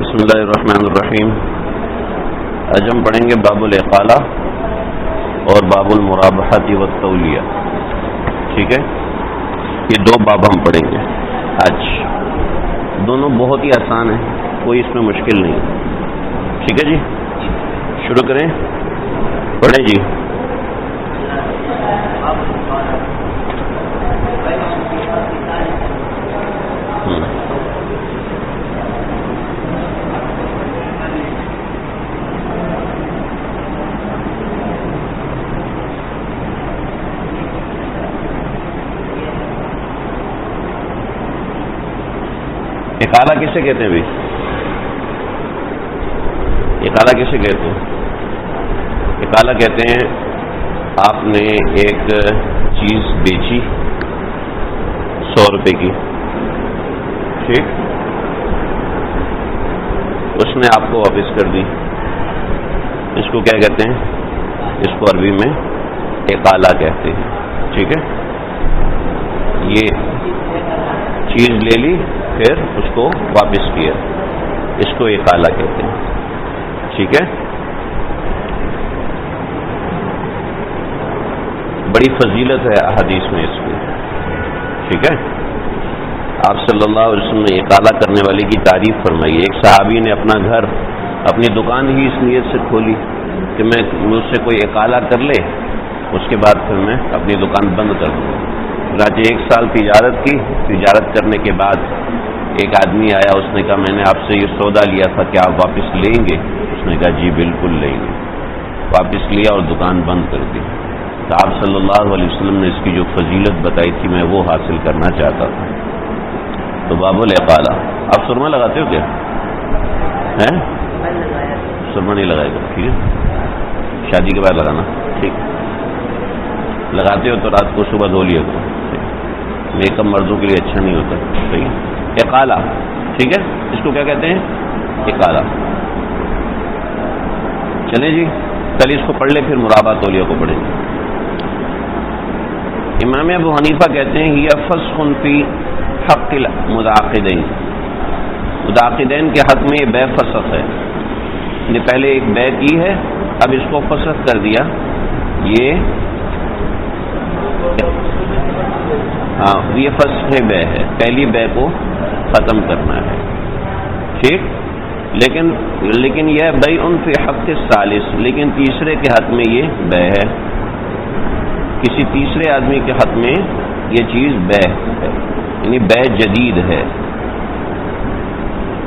بسم اللہ الرحمن الرحیم. آج ہم پڑھیں گے باب الاقالہ اور باب المرابحۃ والتولیہ. ٹھیک ہے، یہ دو باب ہم پڑھیں گے آج. دونوں بہت ہی آسان ہیں، کوئی اس میں مشکل نہیں. ٹھیک ہے جی، شروع کریں. پڑھیں جی. اقالہ کسے کہتے ہیں بھائی؟ اقالہ کسے کہتے ہیں؟ اقالہ کہتے ہیں آپ نے ایک چیز بیچی 100 روپے کی، ٹھیک، اس نے آپ کو واپس کر دی. اس کو کیا کہتے ہیں؟ اس کو عربی میں اقالہ کہتے ہیں. ٹھیک ہے، یہ چیز لے لی پھر اس کو واپس کیا، اس کو اقالہ کہتے ہیں. ٹھیک ہے، بڑی فضیلت ہے احادیث میں اس کی. ٹھیک ہے، آپ صلی اللہ علیہ وسلم نے اقالہ کرنے والے کی تعریف فرمائی. ایک صحابی نے اپنا گھر، اپنی دکان ہی اس نیت سے کھولی کہ میں مجھ سے کوئی اقالہ کر لے، اس کے بعد پھر میں اپنی دکان بند کر دوں. چنانچہ 1 سال تجارت کی. تجارت کرنے کے بعد ایک آدمی آیا، اس نے کہا میں نے آپ سے یہ سودا لیا تھا، کیا آپ واپس لیں گے؟ اس نے کہا جی بالکل لیں گے. واپس لیا اور دکان بند کر دی. تو آپ صلی اللہ علیہ وسلم نے اس کی جو فضیلت بتائی تھی میں وہ حاصل کرنا چاہتا تھا. تو باب الاقالہ. آپ سرما لگاتے ہو کیا؟ ہیں؟ سرما نہیں لگائے گا، ٹھیک ہے، شادی کے بعد لگانا. ٹھیک، لگاتے ہو تو رات کو صبح دھو لیا کرو، میک اپ مردوں کے لیے اچھا نہیں ہوتا. صحیح ہے. اقالہ، ٹھیک ہے، اس کو کیا کہتے ہیں؟ اقالہ. چلیں جی، پہلے اس کو پڑھ لیں پھر مرابحۃ تولیہ کو پڑھیں گے. امام ابو حنیفہ کہتے ہیں یہ فسخ فی حق المتعاقدین. متعاقدین کے حق میں یہ بے فسخ ہے. نے پہلے ایک بے کی ہے، اب اس کو فسخ کر دیا. یہ فسخ بے ہے، پہلی بے کو ختم کرنا ہے. ٹھیک، لیکن یہ بیع فی حق الثالث، لیکن تیسرے کے حق میں یہ بے ہے. کسی تیسرے آدمی کے حق میں یہ چیز بے ہے، یعنی بے جدید ہے.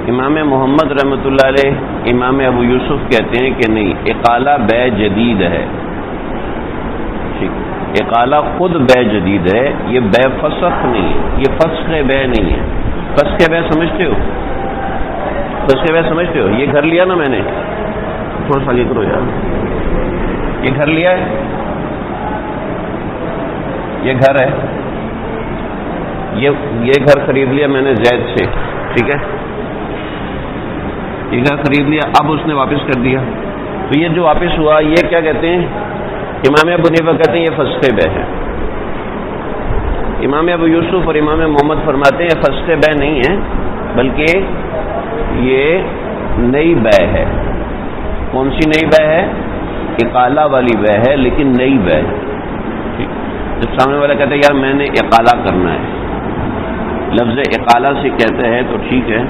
امام محمد رحمۃ اللہ علیہ، امام ابو یوسف کہتے ہیں کہ نہیں، اقالہ بے جدید ہے. ٹھیک، اقالہ خود بے جدید ہے، یہ بے فسخ نہیں ہے، یہ فسخ بے نہیں ہے. فسخ بے سمجھتے ہو؟ فسخ بے سمجھتے ہو؟ یہ گھر لیا نا میں نے، تھوڑا سا یہ کرو یار، یہ گھر لیا ہے، یہ گھر ہے، یہ گھر خرید لیا میں نے زید سے. ٹھیک ہے، یہ گھر خرید لیا، اب اس نے واپس کر دیا. تو یہ جو واپس ہوا یہ کیا کہتے ہیں؟ امام ابو حنیفہ کہتے ہیں یہ فسخ بے ہے. امام ابو یوسف اور امام محمد فرماتے ہیں یہ فسخ بے نہیں ہے، بلکہ یہ نئی بے ہے. کون سی نئی بے ہے؟ اقالہ والی بے ہے، لیکن نئی بے. جب سامنے والا کہتا ہے یار میں نے اقالہ کرنا ہے، لفظ اقالہ سے کہتا ہے تو ٹھیک ہے،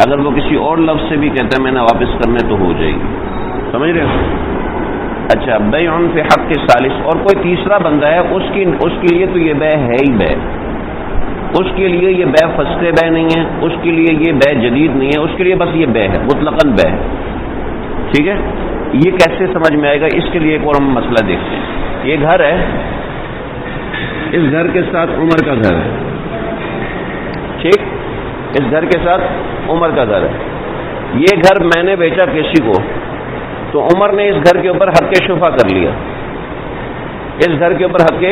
اگر وہ کسی اور لفظ سے بھی کہتا ہے میں نے واپس کرنے تو ہو جائے گی. سمجھ رہے ہو؟ اچھا، بیع فی حق الثالث، اور کوئی تیسرا بندہ ہے اس کے لیے تو یہ بے ہے ہی بے. اس کے لیے یہ بے فسخ بے نہیں ہے، اس کے لیے یہ بے جدید نہیں ہے، اس کے لیے بس یہ بے ہے، مطلقاً بے ہے. ٹھیک ہے، یہ کیسے سمجھ میں آئے گا؟ اس کے لیے ایک اور ہم مسئلہ دیکھتے ہیں. یہ گھر ہے، اس گھر کے ساتھ عمر کا گھر ہے. ٹھیک، اس گھر کے ساتھ عمر کا گھر ہے. یہ گھر میں نے بیچا کسی کو، تو عمر نے اس گھر کے اوپر حق شفا کر لیا، اس گھر کے اوپر حق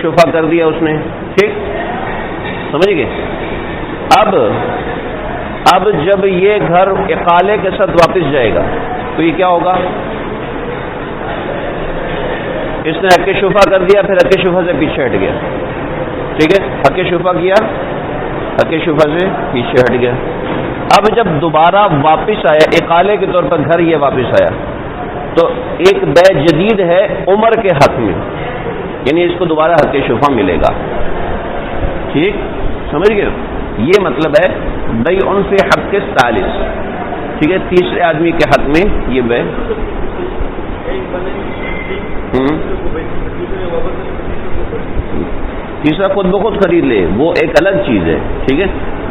شفا کر دیا اس نے. ٹھیک، سمجھ گئے؟ اب جب یہ گھر اقالے کے ساتھ واپس جائے گا تو یہ کیا ہوگا؟ اس نے حق شفا کر دیا، پھر حق شفا سے پیچھے ہٹ گیا. ٹھیک ہے، حق شفا کیا، حق شفا سے پیچھے ہٹ گیا. اب جب دوبارہ واپس آیا اقالے کے طور پر گھر یہ واپس آیا تو ایک بے جدید ہے عمر کے حق میں، یعنی اس کو دوبارہ حق شفا ملے گا. ٹھیک سمجھ گئے؟ یہ مطلب ہے بے ان سے حق کے ثالث. ٹھیک ہے، تیسرے آدمی کے حق میں یہ بے. تیسرا خود بخود خرید لے وہ ایک الگ چیز ہے. ٹھیک ہے،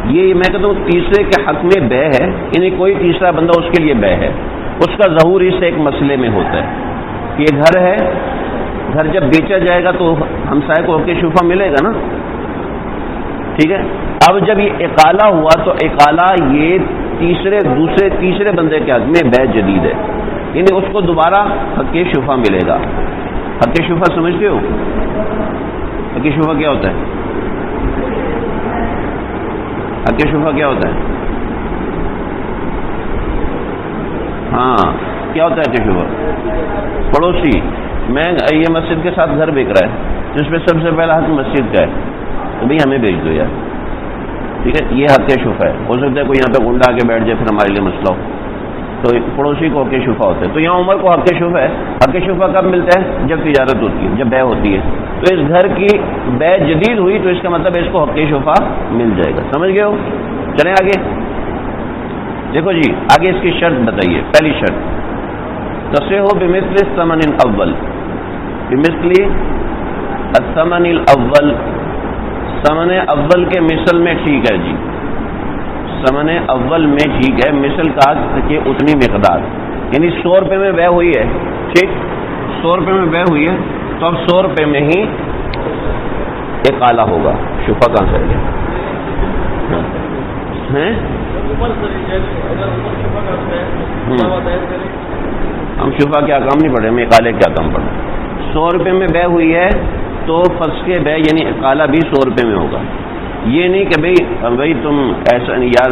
یہ میں کہتا ہوں تیسرے کے حق میں بے ہے، یعنی کوئی تیسرا بندہ اس کے لیے بے ہے، اس کا ظہور اس ایک مسئلے میں ہوتا ہے. یہ گھر ہے، گھر جب بیچا جائے گا تو ہمسائے کو حق شفا ملے گا نا. ٹھیک ہے، اب جب یہ اقالہ ہوا تو اقالہ یہ تیسرے بندے کے حق میں بے جدید ہے، یعنی اس کو دوبارہ حق شفا ملے گا. حق شفا سمجھتے ہو؟ حق شفا کیا ہوتا ہے؟ حق شفا کیا ہوتا ہے؟ ہاں کیا ہوتا ہے حق شفا؟ پڑوسی میں یہ مسجد کے ساتھ گھر بک رہا ہے جس پہ سب سے پہلا حق مسجد کا ہے تو بھائی ہمیں بھیج دو یار. ٹھیک ہے، یہ حق شفا ہے. ہو سکتا ہے کوئی یہاں پہ گنڈا آ کے بیٹھ جائے پھر ہمارے لیے مسئلہ ہو، تو پڑوسی کو حق شفا ہوتا ہے. تو یہاں عمر کو حق شفا ہے. حق شفا کب ملتا ہے؟ جب تجارت ہوتی ہے، جب بے ہوتی ہے. تو اس گھر کی بے جدید ہوئی تو اس کا مطلب اس کو حق شفا مل جائے گا. سمجھ گئے ہو؟ چلیں آگے. دیکھو جی آگے اس کی شرط بتائیے. پہلی شرط تصح بمثل الثمن الاول، بمثل الثمن الاول، ثمن اول کے مثل میں ٹھیک ہے جی، ثمن اول میں ٹھیک ہے. مثل کا کہ اتنی مقدار، یعنی 100 روپے میں بے ہوئی ہے. ٹھیک، 100 روپے میں بے ہوئی ہے تو اب 100 روپے میں ہی اقالہ ہوگا. شفا کہاں سے آئے ہم شفا کیا کام نہیں پڑے، ہم اقالے کیا کام پڑے. 100 روپے میں بے ہوئی ہے تو فرض کے بے یعنی اقالہ بھی 100 روپے میں ہوگا. یہ نہیں کہ بھائی تم ایسا نہیں یار،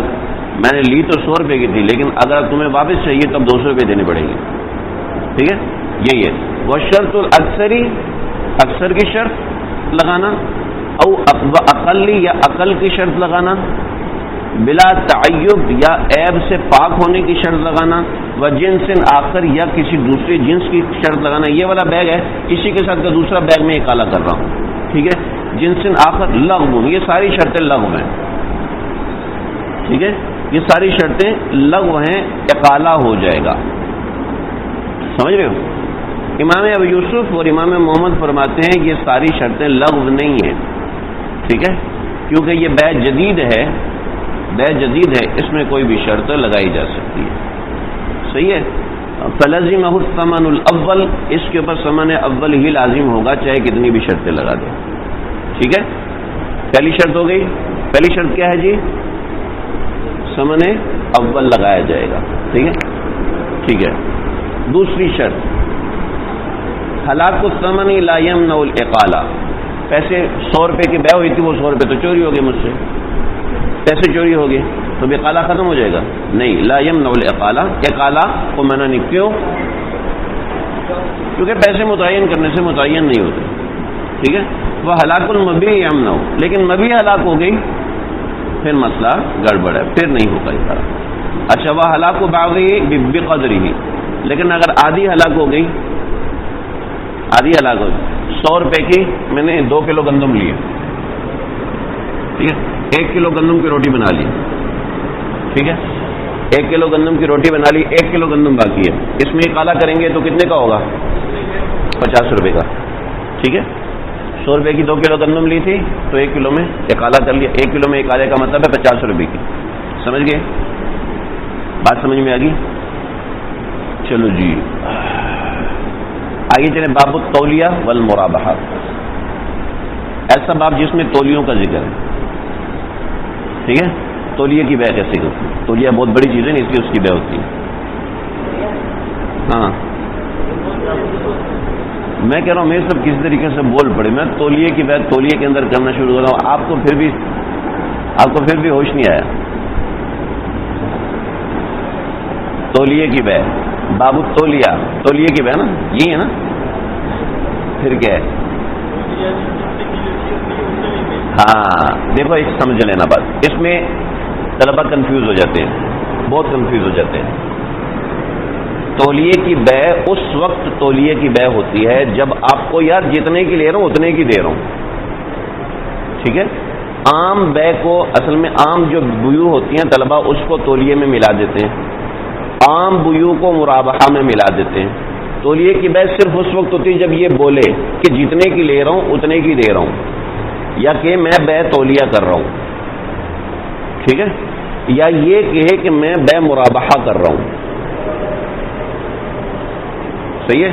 میں نے لی تو 100 روپے کی تھی لیکن اگر تمہیں واپس چاہیے تو اب 200 روپے دینے پڑیں گے. ٹھیک ہے، یہی ہے. وہ شرط الاکثری، اکثر کی شرط لگانا، او اقلی یا عقل کی شرط لگانا، بلا تعیب یا عیب سے پاک ہونے کی شرط لگانا، و جنس آخر یا کسی دوسرے جنس کی شرط لگانا. یہ والا بیگ ہے، اسی کے ساتھ کا دوسرا بیگ میں اقالہ کر رہا ہوں. ٹھیک ہے، جنس آخر لغو، یہ ساری شرطیں لغو ہیں. ٹھیک ہے، یہ ساری شرطیں لغو ہیں، اقالہ ہو جائے گا. سمجھ رہے ہو؟ امام ابو یوسف اور امام محمد فرماتے ہیں یہ ساری شرطیں لغو نہیں ہیں. ٹھیک ہے، کیونکہ یہ بے جدید ہے، بے جدید ہے، اس میں کوئی بھی شرط لگائی جا سکتی ہے. صحیح ہے. فلزمہ الثمن الاول، اس کے اوپر ثمن اول ہی لازم ہوگا چاہے کتنی بھی شرطیں لگا دیں. ٹھیک ہے، پہلی شرط ہو گئی. پہلی شرط کیا ہے جی؟ ثمن اول لگایا جائے گا. ٹھیک ہے، ٹھیک ہے. دوسری شرط ہلاک الثمن لا یمنع الاقالہ. پیسے 100 روپے کی بے ہوئی تھی، وہ 100 روپے تو چوری ہو گئے مجھ سے، پیسے چوری ہو گئے تو بھی اقالہ ختم ہو جائے گا؟ نہیں، لا یمنع الاقالہ، اقالہ کو منع نہیں. کیوں؟ کیونکہ پیسے متعین کرنے سے متعین نہیں ہوتے. ٹھیک ہے، وہ ہلاک المبیع یمنع، لیکن مبیع ہلاک ہو گئی پھر مسئلہ گڑبڑ ہے، پھر نہیں ہوگا اس طرح. اچھا، وہ ہلاک باغی بقدر ہی، لیکن اگر آدھی ہلاک ہو گئی، آدھی ہلاک ہو گئی، 100 روپے کی میں نے 2 کلو گندم لیے. ٹھیک ہے، 1 کلو گندم کی روٹی بنا لی. ٹھیک ہے، 1 کلو گندم کی روٹی بنا لی، 1 کلو گندم باقی ہے. اس میں اقالہ کریں گے تو کتنے کا ہوگا؟ 50 روپے کا. ٹھیک ہے، 100 روپے کی 2 کلو گندم لی تھی تو 1 کلو میں اقالہ کر لیا. 1 کلو میں اقالے کا مطلب ہے 50 روپے کی. سمجھ گئے؟ بات سمجھ میں آ گئی؟ چلو جی آگے چلیں. باب التولیہ والمرابحہ، ایسا باب جس میں تولیوں کا ذکر ہے. ٹھیک ہے، تولیے کی بے کیسے ہوتی ہے؟ تولیہ بہت بڑی چیز ہے، اس لیے اس کی بے ہوتی ہے. ہاں میں کہہ رہا ہوں میں سب کسی طریقے سے بول پڑے. میں تولیے کی بے تولیے کے اندر کرنا شروع کر رہا ہوں. آپ کو پھر بھی ہوش نہیں آیا. تولیے کی بے، باب التولیہ، تولیے کی بے نا، یہی ہے نا؟ پھر کیا ہے؟ ہاں دیکھو ایک سمجھ لینا بات. اس میں طلبہ کنفیوز ہو جاتے ہیں، بہت کنفیوز ہو جاتے ہیں۔ تولیے کی بے اس وقت تولیے کی بے ہوتی ہے جب آپ کو یار جتنے کی لے رہا ہوں اتنے کی دے رہا ہوں، ٹھیک ہے۔ عام بے کو اصل میں عام جو بیوع ہوتی ہیں طلبہ اس کو تولیے میں ملا دیتے ہیں، عام بیوع کو مرابحہ میں ملا دیتے ہیں۔ تولیے کی بے صرف اس وقت ہوتی ہے جب یہ بولے کہ جتنے کی لے رہا ہوں اتنے کی دے رہا ہوں، یا کہ میں بے تولیہ کر رہا ہوں، ٹھیک ہے، یا یہ کہے کہ میں بے مرابحہ کر رہا ہوں، صحیح ہے۔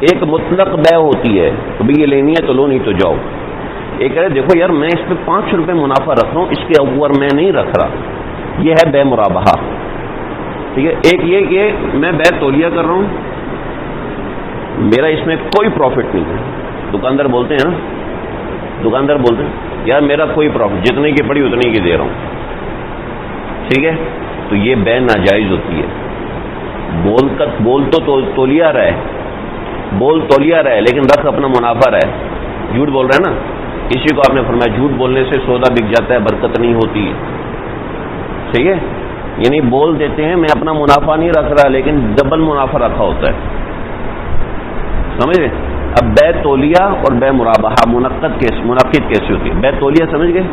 ایک مطلق بے ہوتی ہے تو بھی یہ لینی ہے تو لو، نہیں تو جاؤ۔ ایک کہے دیکھو یار میں اس پہ 5 روپے منافع رکھ رہا ہوں، اس کے اوپر میں نہیں رکھ رہا، یہ ہے بے مرابحہ، ٹھیک ہے۔ ایک یہ کہ میں بے تولیہ کر رہا ہوں، میرا اس میں کوئی پروفٹ نہیں ہے، دکاندار بولتے ہیں نا، دکاندار بولتے ہیں یار میرا کوئی پروفٹ، جتنے کی پڑی اتنے کی دے رہا ہوں، ٹھیک ہے، تو یہ بے ناجائز ہوتی ہے۔ بول تو تولیا رہا ہے، بول تولیا رہا ہے لیکن رکھ اپنا منافع رہا ہے، جھوٹ بول رہا ہے نا، اسی کو آپ نے فرمایا جھوٹ بولنے سے سودا بک جاتا ہے، برکت نہیں ہوتی، صحیح ہے۔ یعنی بول دیتے ہیں میں اپنا منافع نہیں رکھ رہا لیکن ڈبل منافع رکھا ہوتا ہے، سمجھ گئے۔ اب بے تولیہ اور بے مرابحہ منعقد کیسے ہوتی ہے؟ بے تولیہ سمجھ گئے،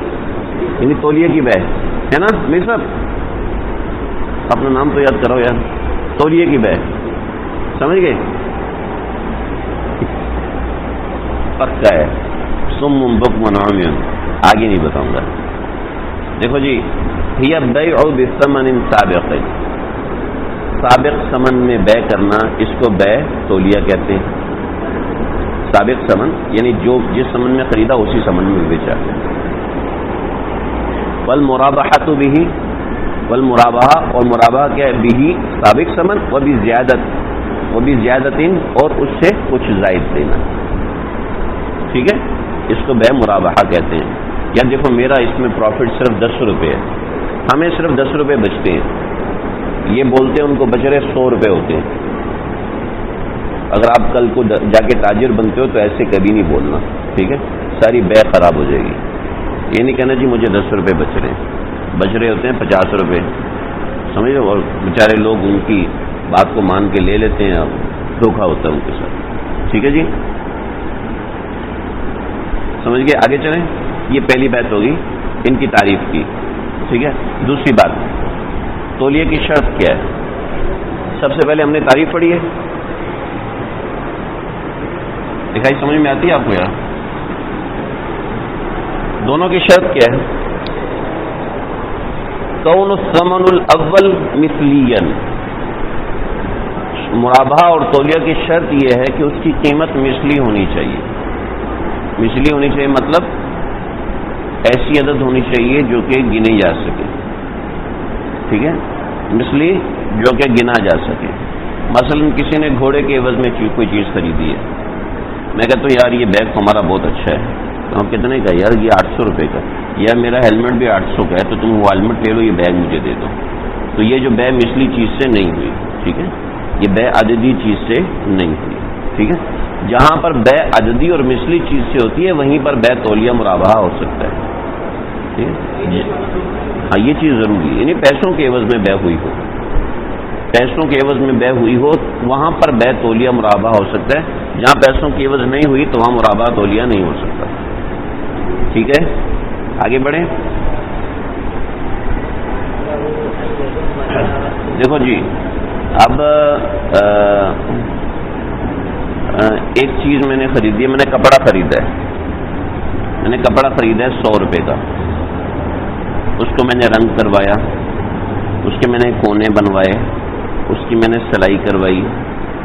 یعنی تولیہ کی بے ہے نا، میر صاحب اپنا نام تو یاد کرو یار، تولیہ کی بے سمجھ گئے، پکا ہے، سم بکم عمی، آگے نہیں بتاؤں گا۔ دیکھو جی، ہی بیع بثمن سابق، سابق ثمن میں بے کرنا اس کو بے تولیہ کہتے ہیں۔ سابق ثمن یعنی جو جس ثمن میں خریدا اسی ثمن میں بیچا۔ والمرابحۃ بہ، والمرابحہ اور مرابحہ کیا ہے، بہ سابق ثمن و بزیادت اور اس سے کچھ زائد دینا، ٹھیک ہے، اس کو بے مرابحہ کہتے ہیں۔ یا دیکھو میرا اس میں پروفٹ صرف 10 روپے ہے، ہمیں صرف 10 روپے بچتے ہیں، یہ بولتے ہیں ان کو بچ رہے 100 روپے ہوتے ہیں۔ اگر آپ کل کو جا کے تاجر بنتے ہو تو ایسے کبھی نہیں بولنا، ٹھیک ہے، ساری بے خراب ہو جائے گی۔ یہ نہیں کہنا جی مجھے 10 روپے بچ رہے ہوتے ہیں 50 روپے، سمجھ لو، اور بیچارے لوگ ان کی بات کو مان کے لے لیتے ہیں، دھوکہ ہوتا ہے ان کے ساتھ، ٹھیک ہے جی، سمجھ گئے۔ آگے چلیں، یہ پہلی بات ہوگی ان کی تعریف کی، ٹھیک ہے۔ دوسری بات، تولیے کی شرط کیا ہے؟ سب سے پہلے ہم نے تعریف پڑھی ہے، دکھائی سمجھ میں آتی ہے آپ کو یار؟ دونوں کی شرط کیا ہے؟ کون الثمن الاول مثلیا، مرابحہ اور تولیہ کی شرط یہ ہے کہ اس کی قیمت مثلی ہونی چاہیے۔ مثلی ہونی چاہیے مطلب ایسی عدد ہونی چاہیے جو کہ گنی جا سکے، ٹھیک ہے، مثلی جو کہ گنا جا سکے۔ مثلا کسی نے گھوڑے کے عوض میں کوئی چیز خریدی ہے، میں کہتا ہوں یار یہ بیگ تمہارا بہت اچھا ہے، تو کتنے کا؟ یار یہ 800 روپے کا، یا میرا ہیلمٹ بھی 800 کا ہے، تو تم وہ ہیلمٹ لے لو، یہ بیگ مجھے دے دو۔ تو یہ جو بے مثلی چیز سے نہیں ہوئی، ٹھیک ہے، یہ بے عددی چیز سے نہیں ہوئی، ٹھیک ہے۔ جہاں پر بے عددی اور مثلی چیز سے ہوتی ہے وہیں پر بے تولیہ مرابحہ ہو سکتا ہے، ٹھیک ہے، ہاں یہ چیز ضروری ہے، یعنی پیسوں کے عوض میں بے ہوئی ہو، پیسوں کے عوض میں بے ہوئی ہو وہاں پر بے تولیہ مرابحہ ہو سکتا ہے، جہاں پیسوں کی عوض نہیں ہوئی تو وہاں مرابحہ تولیہ نہیں ہو سکتا، ٹھیک ہے۔ آگے بڑھیں، دیکھو جی، اب ایک چیز میں نے خریدی ہے، میں نے کپڑا خریدا ہے، 100 روپے کا، اس کو میں نے رنگ کروایا، اس کے میں نے کونے بنوائے، اس کی میں نے سلائی کروائی،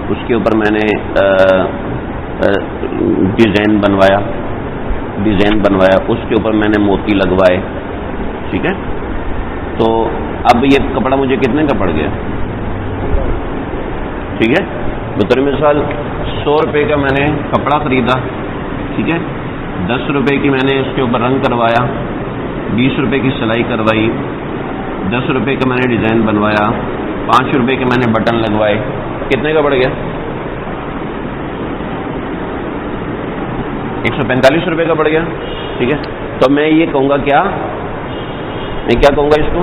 اس کے اوپر میں نے ڈیزائن بنوایا، اس کے اوپر میں نے موتی لگوائے، ٹھیک ہے۔ تو اب یہ کپڑا مجھے کتنے کا پڑ گیا؟ ٹھیک ہے، بطور مثال 100 روپے کا میں نے کپڑا خریدا، ٹھیک ہے، 10 روپے کی میں نے اس کے اوپر رنگ کروایا، 20 روپے کی سلائی کروائی، 10 روپے کا میں نے ڈیزائن بنوایا، 5 روپے کے میں نے بٹن لگوائے، کتنے کا پڑ گیا؟ 145 روپے کا پڑ گیا، ٹھیک ہے۔ تو میں یہ کہوں گا کیا، میں کیا کہوں گا اس کو؟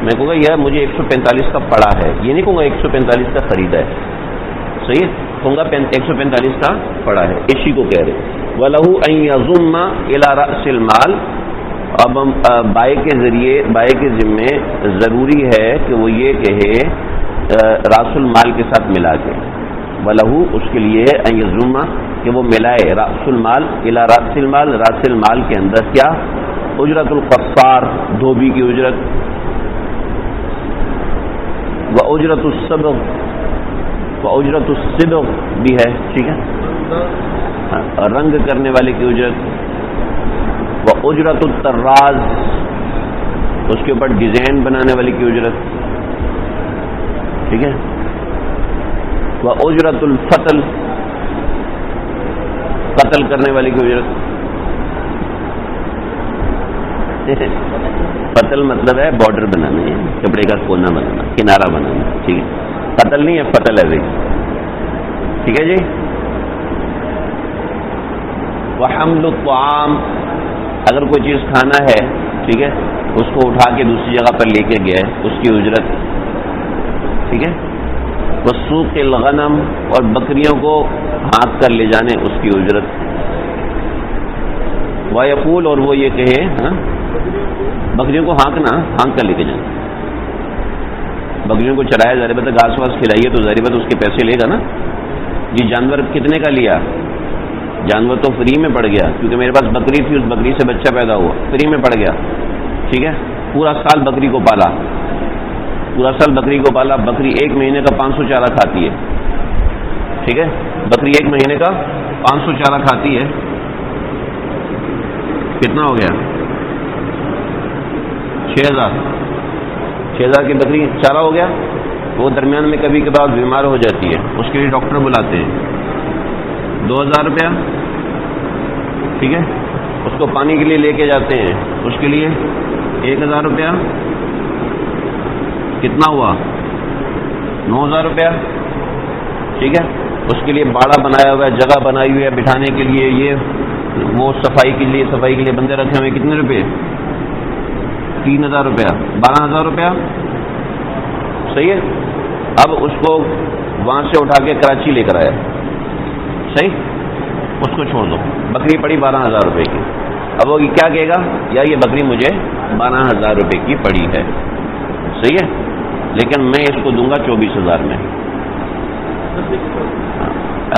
میں کہوں گا یہ مجھے 145 کا پڑا ہے، یہ نہیں کہوں گا 145 کا خریدا ہے، صحیح ہے، کہوں گا 145 کا پڑا ہے، اسی کو کہہ رہے. وَلَهُ أَن يَضُمَّ إِلَى رَأْسِ الْمَالِ، اب بائع کے ذریعے بائع کے ذمے ضروری ہے کہ وہ یہ کہے راس المال کے ساتھ ملا کے، وَلَهُ اس کے لیے أَن يَضُمَّ کہ وہ ملائے راس المال إِلَى رَأْسِ الْمَالِ، راس المال کے اندر کیا؟ اجرت القصار، دھوبی کی اجرت، وَأُجْرَةُ الصِّبْغ، وَأُجْرَةُ الصِّبْغ بھی ہے، ٹھیک ہے، رنگ کرنے والے کی اجرت، وَأُجْرَةُ الطَّرَّازِ اس کے اوپر ڈیزائن بنانے والے کی اجرت، ٹھیک ہے، وَأُجْرَةُ الْفَتْل قتل کرنے والے کی اجرت. قتل مطلب ہے بارڈر بنانا ہے، کپڑے کا کونا بنانا، کنارہ بنانا، ٹھیک ہے، قتل نہیں ہے، فتل ہے بھائی، ٹھیک ہے جی. وحمل الطعام اگر کوئی چیز کھانا ہے، ٹھیک ہے، اس کو اٹھا کے دوسری جگہ پر لے کے گیا ہے، اس کی اجرت، ٹھیک ہے. وسوق الغنم اور بکریوں کو ہانک کر لے جانے، اس کی اجرت. ویقول اور وہ یہ کہے، ہاں بکریوں کو ہانک کر لے کے جانا، بکریوں کو چرایا، ظاہر بات گھاس واس کھلائیے تو ظاہر بات اس کے پیسے لے گا نا. یہ جانور کتنے کا لیا؟ جانور تو فری میں پڑ گیا، کیونکہ میرے پاس بکری تھی، اس بکری سے بچہ پیدا ہوا، فری میں پڑ گیا، ٹھیک ہے. پورا سال بکری کو پالا، پورا سال بکری کو پالا، بکری 1 مہینے کا 500 چارہ کھاتی ہے، ٹھیک ہے، بکری 1 مہینے کا 500 چارہ کھاتی ہے، کتنا ہو گیا؟ 6000 کی بکری چارہ ہو گیا. وہ درمیان میں کبھی کبھار بیمار ہو جاتی ہے، اس کے لیے ڈاکٹر بلاتے ہیں، 2000 روپیہ، ٹھیک ہے. اس کو پانی کے لیے لے کے جاتے ہیں، اس کے لیے 1000 روپیہ، کتنا ہوا؟ 9000 روپیہ، ٹھیک ہے. اس کے لیے باڑا بنایا ہوا ہے، جگہ بنائی ہوئی ہے بٹھانے کے لیے، یہ وہ صفائی کے لیے بندے رکھے ہوئے، کتنے روپے؟ 3000 روپیہ، 12000 روپیہ، صحیح ہے. اب اس کو وہاں سے اٹھا کے کراچی لے کر آیا، صحیح، اس کو چھوڑ دو، بکری پڑی 12000 روپے کی. اب وہ کیا کہے گا؟ یا یہ بکری مجھے 12000 روپے کی پڑی ہے، صحیح ہے، لیکن میں اس کو دوں گا 24000 میں.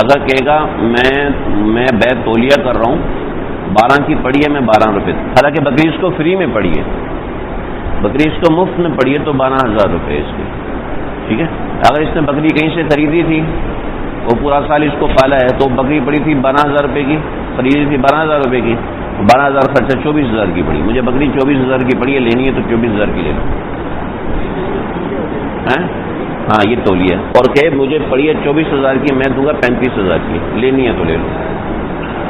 اگر کہے گا میں بے تولیہ کر رہا ہوں، 12 کی پڑی ہے، میں 12 روپے، حالانکہ بکری اس کو فری میں پڑی ہے، بکری اس کو مفت میں پڑی ہے، تو 12000 روپے اس کی، ٹھیک ہے. اگر اس نے بکری کہیں سے خریدی تھی، وہ پورا سال اس کو پالا ہے، تو بکری پڑی تھی 12000 روپے کی، خریدی تھی 12000 روپے کی، 12000 خرچہ 24000 کی پڑی. مجھے بکری 24000 کی پڑی ہے، لینی ہے تو 24000 کی لے لو. ہاں یہ تولیہ، اور کہ مجھے پڑی ہے 24000 کی، میں دوں گا 35000 کی، لینی ہے تو لے لو،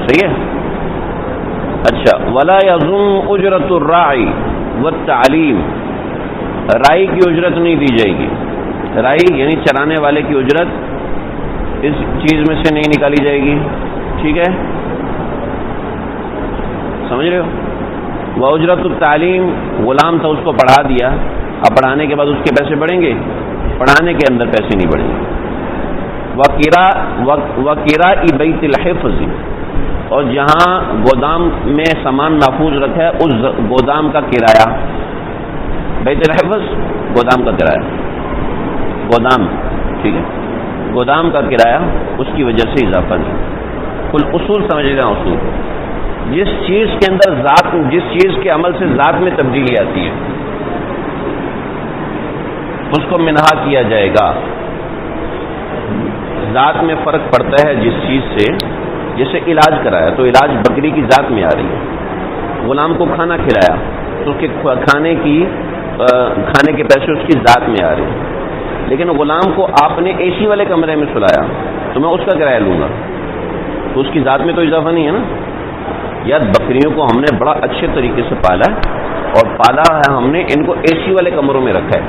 صحیح ہے. اچھا، ولا یضم اجرت الراعی والتعلیم، رائی کی اجرت نہیں دی جائے گی. رائی یعنی چرانے والے کی اجرت اس چیز میں سے نہیں نکالی جائے گی، ٹھیک ہے، سمجھ رہے ہو. وہ اجرت التعلیم، غلام تھا اس کو پڑھا دیا، اب پڑھانے کے بعد اس کے پیسے بڑھیں گے؟ پڑھانے کے اندر پیسے نہیں بڑھیں گے. وَقِرَاءِ بَيْتِ الْحِفْظِ، اور جہاں گودام میں سامان محفوظ رکھا ہے اس گودام کا کرایہ، بیت الحفظ گودام کا کرایہ، گودام، ٹھیک ہے، گودام کا کرایہ اس کی وجہ سے اضافہ نہیں. کل اصول سمجھ لینا، اصول جس چیز کے اندر جس چیز کے عمل سے ذات میں تبدیلی آتی ہے اس کو منہا کیا جائے گا. ذات میں فرق پڑتا ہے جس چیز سے، جیسے علاج کرایا تو علاج بکری کی ذات میں آ رہی ہے، غلام کو کھانا کھلایا تو اس کے کھانے کے پیسے اس کی ذات میں آ رہے ہیں. لیکن غلام کو آپ نے اے سی والے کمرے میں سلایا تو میں اس کا کرایہ لوں گا، تو اس کی ذات میں تو اضافہ نہیں ہے نا. یار بکریوں کو ہم نے بڑا اچھے طریقے سے پالا ہے، اور پالا ہے ہم نے ان کو اے سی والے کمروں میں رکھا ہے،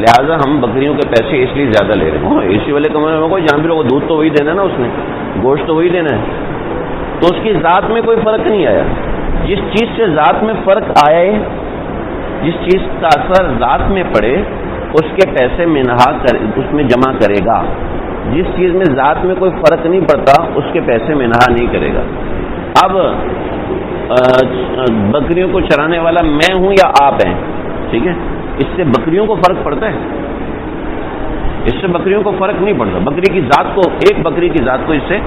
لہٰذا ہم بکریوں کے پیسے اس لیے زیادہ لے رہے ہیں. اے سی والے کمرے میں کوئی جہاں بھی وہ دودھ تو وہی دینا ہے نا، اس نے گوشت تو وہی دینا ہے، تو اس کی ذات میں کوئی فرق نہیں آیا. جس چیز سے ذات میں فرق آئے جس چیز کا اثر ذات میں پڑے اس کے پیسے اس میں جمع کرے گا. جس چیز میں ذات میں کوئی فرق نہیں پڑتا اس کے پیسے منہا نہیں کرے گا. اب بکریوں کو چرانے والا میں ہوں یا آپ ہیں, ٹھیک ہے, اس سے بکریوں کو فرق پڑتا ہے؟ اس سے بکریوں کو فرق نہیں پڑتا. بکری کی ذات کو, ایک بکری کی ذات کو اس سے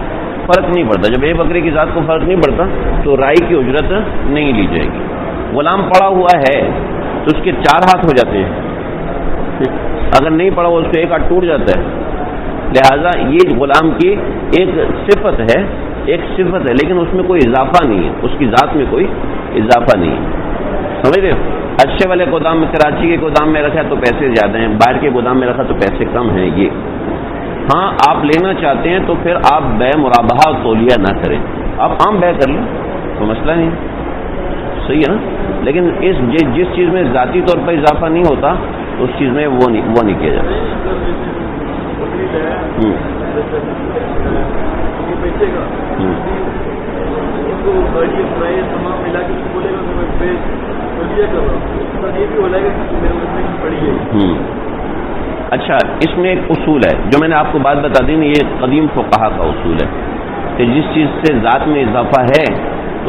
فرق نہیں پڑتا. جب ایک بکری کی ذات کو فرق نہیں پڑتا تو رائی کی اجرت نہیں لی جائے گی. غلام پڑا ہوا ہے تو اس کے 4 ہاتھ ہو جاتے ہیں, اگر نہیں پڑا ہوا اس کو 1 ہاتھ ٹوٹ جاتا ہے. لہذا یہ غلام کی ایک صفت ہے, لیکن اس میں کوئی اضافہ نہیں ہے, اس کی ذات میں کوئی اضافہ نہیں ہے. سمجھ رہے ہو؟ اچھے والے گودام میں, کراچی کے گودام میں رکھا تو پیسے زیادہ ہیں, باہر کے گودام میں رکھا تو پیسے کم ہیں. یہ ہاں آپ لینا چاہتے ہیں تو پھر آپ بے مرابحہ اور تولیہ نہ کریں, آپ عام بے کر لیں تو مسئلہ نہیں, صحیح ہے نا. لیکن جس چیز میں ذاتی طور پر اضافہ نہیں ہوتا اس چیز میں وہ نہیں کیا جاتا. اچھا, اس میں ایک اصول ہے جو میں نے آپ کو بات بتا دی نا, یہ قدیم فقہا کا اصول ہے کہ جس چیز سے ذات میں اضافہ ہے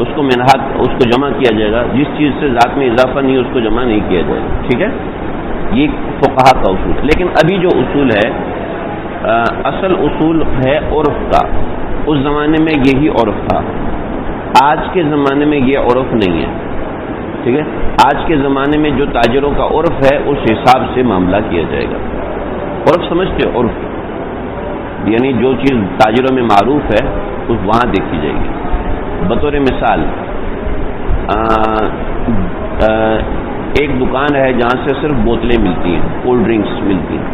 اس کو منہا, اس کو جمع کیا جائے گا. جس چیز سے ذات میں اضافہ نہیں اس کو جمع نہیں کیا جائے گا. ٹھیک ہے, یہ فقہا کا اصول. لیکن ابھی جو اصول ہے اصل اصول ہے عرف کا. اس زمانے میں یہی عرف تھا, آج کے زمانے میں یہ عرف نہیں ہے. ٹھیک ہے, آج کے زمانے میں جو تاجروں کا عرف ہے اس حساب سے معاملہ کیا جائے گا. عرف سمجھتے ہو؟ عرف یعنی جو چیز تاجروں میں معروف ہے اس وہاں دیکھی جائے گی. بطور مثال ایک دکان ہے جہاں سے صرف بوتلیں ملتی ہیں, کولڈ ڈرنکس ملتی ہیں.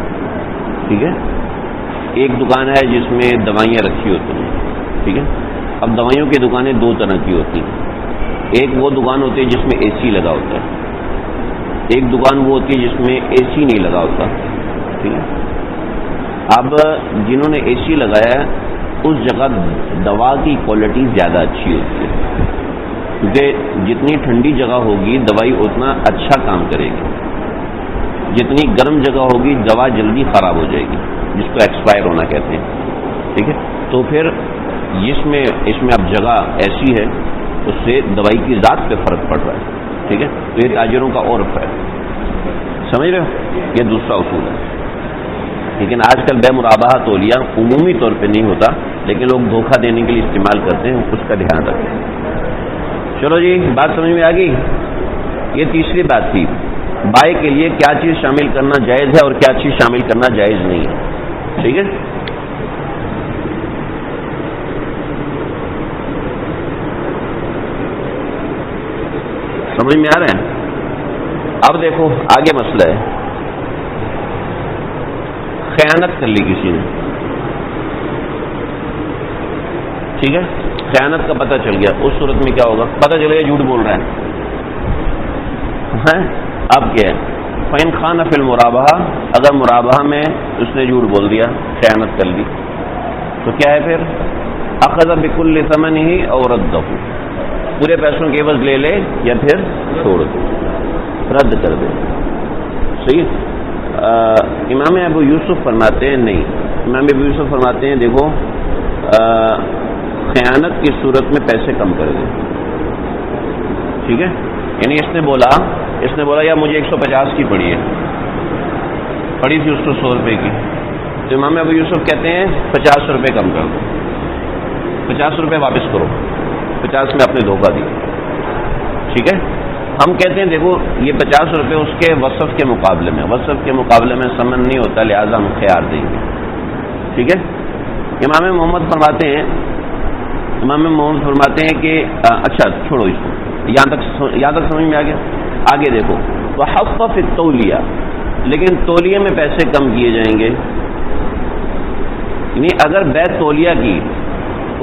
ٹھیک ہے, ایک دکان ہے جس میں دوائیاں رکھی ہوتی ہیں. ٹھیک ہے, اب دوائیوں کی دکانیں 2 طرح کی ہوتی ہیں. ایک وہ دکان ہوتی ہے جس میں اے سی لگا ہوتا ہے, ایک دکان وہ ہوتی ہے جس میں اے سی نہیں لگا ہوتا. ٹھیک ہے, اب جنہوں نے اے سی لگایا ہے اس جگہ دوا کی کوالٹی زیادہ اچھی ہوتی ہے, کیونکہ جتنی ٹھنڈی جگہ ہوگی دوائی اتنا اچھا کام کرے گی. جتنی گرم جگہ ہوگی دوا جلدی خراب ہو جائے گی, جس کو ایکسپائر ہونا کہتے ہیں. ٹھیک ہے, تو پھر اس میں اب جگہ ایسی ہے اس سے دوائی کی ذات پہ فرق پڑ رہا ہے. ٹھیک ہے, تو یہ تاجروں کا عرف ہے. سمجھ رہے ہو؟ یہ دوسرا اصول ہے. لیکن آج کل بے مرابحہ تولیہ عمومی طور پہ نہیں ہوتا, لیکن لوگ دھوکہ دینے کے لیے استعمال کرتے ہیں, اس کا دھیان رکھیں. چلو جی, بات سمجھ میں آ گئی. یہ تیسری بات تھی, بائے کے لیے کیا چیز شامل کرنا جائز ہے اور کیا چیز شامل کرنا جائز نہیں ہے. ٹھیک ہے, سمجھ میں آ رہے ہیں؟ اب دیکھو آگے مسئلہ ہے, خیانت کر لی کسی نے. ٹھیک ہے, خیانت کا پتہ چل گیا, اس صورت میں کیا ہوگا؟ پتہ چل گیا جھوٹ بول رہا ہے. اب کیا ہے؟ فَإِنْ خَانَ فِي الْمُرَابَحَةِ, اگر مرابحہ میں اس نے جھوٹ بول دیا, خیانت کر لی, تو کیا ہے پھر؟ أَخَذَ بِكُلِّ ثَمَنِهِ أَوْ رَدَّهُ, پورے پیسوں کے عوض لے لے یا پھر چھوڑ دے, رد کر دے. صحیح. امام ابو یوسف فرماتے ہیں نہیں, امام ابو یوسف فرماتے ہیں دیکھو خیانت کی صورت میں پیسے کم کر دیں. ٹھیک ہے, یعنی اس نے بولا یا مجھے 150 کی پڑی تھی اس کو 100 روپے کی, تو امام ابو یوسف کہتے ہیں 50 روپے کم کر دو, 50 روپے واپس کرو, 50 میں اپنے دھوکہ دی. ٹھیک ہے, ہم کہتے ہیں دیکھو یہ 50 روپے اس کے وصف کے مقابلے میں سمن نہیں ہوتا, لہذا ہم خیار دیں گے. ٹھیک ہے, امام محمد فرماتے ہیں کہ اچھا چھوڑو اس کو, یہاں تک سمجھ میں آ گیا. آگے دیکھو, وحفف التولیہ, لیکن تولیے میں پیسے کم کیے جائیں گے. یعنی اگر بے تولیہ کی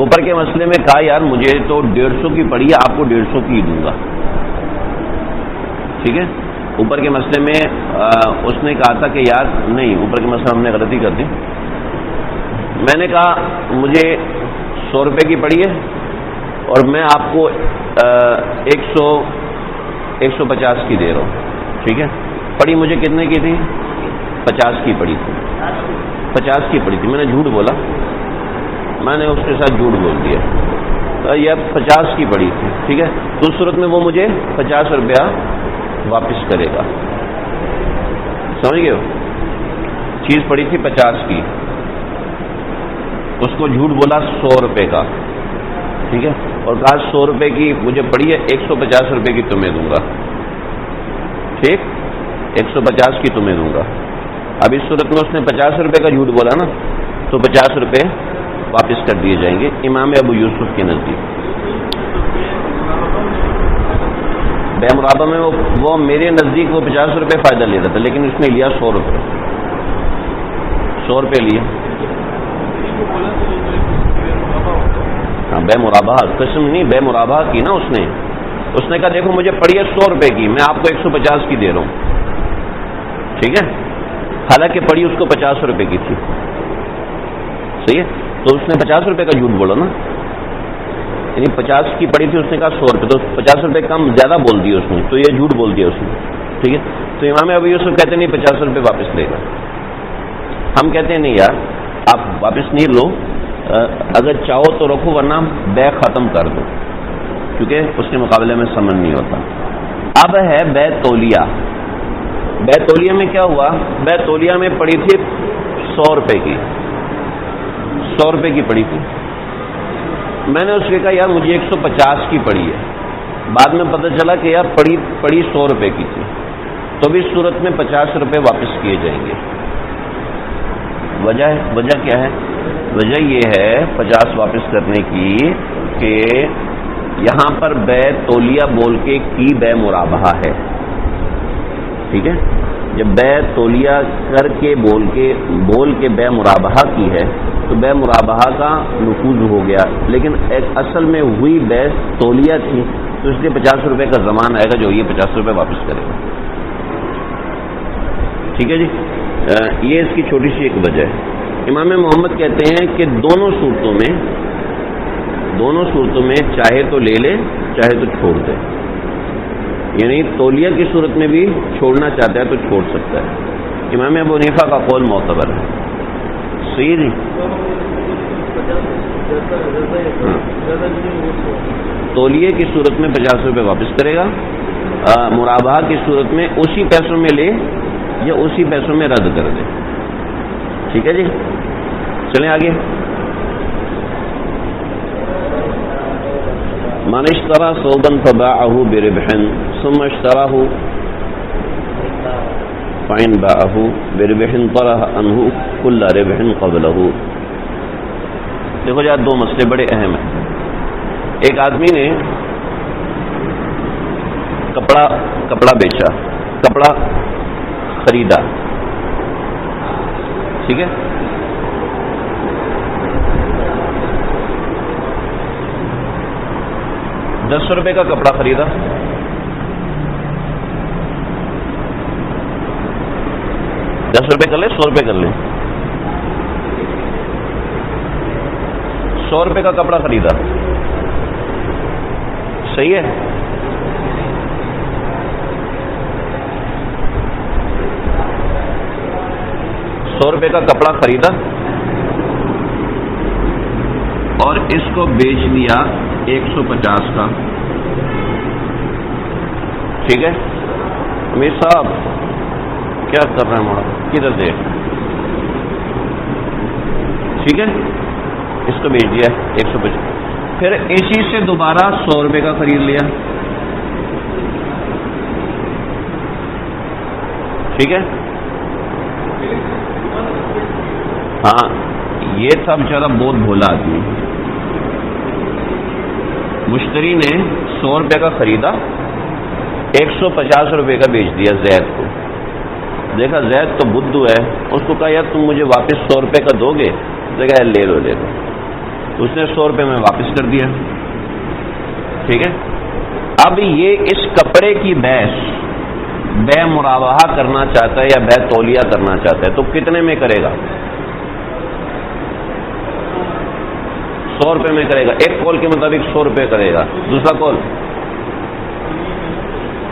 اوپر کے مسئلے میں کہا یار مجھے تو 150 کی پڑی ہے, آپ کو 150 کی دوں گا. ٹھیک ہے, اوپر کے مسئلے میں اس نے کہا تھا کہ یار نہیں, اوپر کے مسئلے ہم نے غلطی کر دی, میں نے کہا مجھے 100 روپے کی پڑی ہے اور میں آپ کو 150 کی دے رہا ہوں. ٹھیک ہے. پڑی مجھے کتنے کی تھی؟ 50 کی پڑی تھی. 50 کی پڑی تھی. میں نے جھوٹ بولا، میں نے اس کے ساتھ جھوٹ بول دیا. تو یہ 50 کی پڑی تھی. ٹھیک ہے. تو اس صورت میں وہ مجھے 50 روپیہ واپس کرے گا. سمجھ گئے ہو؟ چیز پڑی تھی 50 کی، اس کو جھوٹ بولا 100 روپے کا. ٹھیک ہے. اور کہا 100 روپے کی مجھے پڑی ہے، 150 روپے کی تمہیں دوں گا. ٹھیک، 150 کی تمہیں دوں گا. اب اس صورت میں اس نے 50 روپے کا جھوٹ بولا نا، تو 50 روپے واپس کر دیے جائیں گے امام ابو یوسف کے نزدیک. بے مرابہ میں وہ میرے نزدیک وہ 50 روپے فائدہ لے رہا تھا، لیکن اس نے لیا 100 روپے. 100 روپے لیے. ہاں بے مرابہ، قسم نہیں، بے مرابہ کی نا اس نے کہا دیکھو مجھے پڑی ہے 100 روپے کی، میں آپ کو 150 کی دے رہا ہوں. ٹھیک ہے. حالانکہ پڑی اس کو 50 روپے کی تھی. صحیح ہے. تو اس نے 50 روپے کا جھوٹ بولا نا، یعنی 50 کی پڑی تھی، اس نے کہا 100 روپے، تو 50 روپے کم زیادہ بول دیا اس نے، تو یہ جھوٹ بول دیا اس نے. ٹھیک ہے. تو امام ابو یوسف کہتے نہیں 50 روپے واپس لے گا. ہم کہتے ہیں نہیں یار، آپ واپس نہیں لو، اگر چاہو تو رکھو، ورنہ بے ختم کر دو، کیونکہ اس کے مقابلے میں سمن نہیں ہوتا. اب ہے بے تولیہ. بے تولیہ میں کیا ہوا؟ بے تولیہ میں پڑی تھی 100 روپے کی، 100 روپے کی پڑی تھی. میں نے اس سے کہا یار مجھے 150 کی پڑی ہے. بعد میں پتہ چلا کہ یار پڑی 100 روپے کی تھی. تو بھی اس صورت میں 50 روپے واپس کیے جائیں گے. وجہ کیا ہے؟ وجہ یہ ہے 50 واپس کرنے کی کہ یہاں پر بے تولیہ بول کے کی بے مرابحہ ہے. ٹھیک ہے. جب بے تولیہ کر کے بول کے بے مرابحہ کی ہے تو بے مرابحہ کا نفوذ ہو گیا، لیکن ایک اصل میں ہوئی بے تولیہ تھی، تو اس لیے 50 روپے کا زمان آئے گا جو یہ 50 روپے واپس کرے گا. ٹھیک ہے جی. یہ اس کی چھوٹی سی ایک وجہ ہے. امام محمد کہتے ہیں کہ دونوں صورتوں میں چاہے تو لے لے چاہے تو چھوڑ دے، یعنی تولیہ کی صورت میں بھی چھوڑنا چاہتا ہے تو چھوڑ سکتا ہے. امام ابو حنیفہ کا قول معتبر ہے. صحیح جی. تولیے کی صورت میں 50 روپے واپس کرے گا، مرابحہ کی صورت میں اسی پیسوں میں لے یا اسی پیسوں میں رد کر دے. ٹھیک ہے جی. چلیں آگے. من اشترى ثوبا فباعه بربح ثم اشتراه فإن باعه بربح طرح عنه كل ربح قبله. دیکھو جی، دو مسئلے بڑے اہم ہیں. ایک آدمی نے کپڑا بیچا، کپڑا خریدا. ٹھیک ہے. $10 روپے کا کپڑا خریدا، $10 کر لیں، 100 روپے کر لیں. 100 روپے کا کپڑا خریدا. صحیح ہے. $100 کا کپڑا خریدا اور اس کو بیچ دیا 150 کا. ٹھیک ہے. امیر صاحب کیا کر رہے ہیں ہمارا، کدھر سے؟ ٹھیک ہے. اس کو بیچ دیا 150. پھر اسی سے دوبارہ 100 روپے کا خرید لیا. ٹھیک ہے. ہاں یہ تھا بیچارہ بہت بھولا آدمی. مشتری نے 100 روپے کا خریدا، 150 روپے کا بیچ دیا زید کو. دیکھا زید تو بدھو ہے، اس کو کہا یار تم مجھے واپس 100 روپے کا دو گے؟ دیکھا لے لو. اس نے 100 روپے میں واپس کر دیا. ٹھیک ہے. اب یہ اس کپڑے کی بے مرابحہ کرنا چاہتا ہے یا بے تولیہ کرنا چاہتا ہے تو کتنے میں کرے گا؟ 100 روپے میں کرے گا. ایک کال کے مطابق 100 روپے کرے گا. دوسرا کال،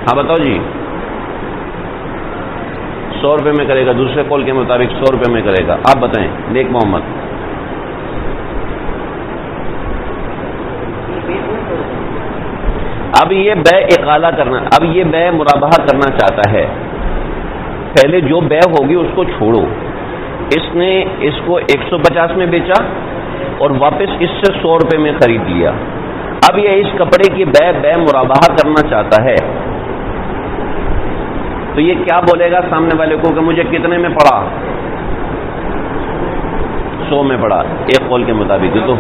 ہاں بتاؤ جی. 100 روپے میں کرے گا، دوسرے قول کے مطابق 100 روپے میں کرے گا. آپ بتائیں نیک محمد. اب یہ بے اقالہ کرنا، اب یہ بے مرابحہ کرنا چاہتا ہے. پہلے جو بے ہوگی اس کو چھوڑو. اس نے اس کو 150 میں بیچا اور واپس اس سے 100 روپے میں خرید لیا. اب یہ اس کپڑے کی بے مرابحہ کرنا چاہتا ہے تو یہ کیا بولے گا سامنے والے کو کہ مجھے کتنے میں پڑا؟ 100 میں پڑا ایک قول کے مطابق. تو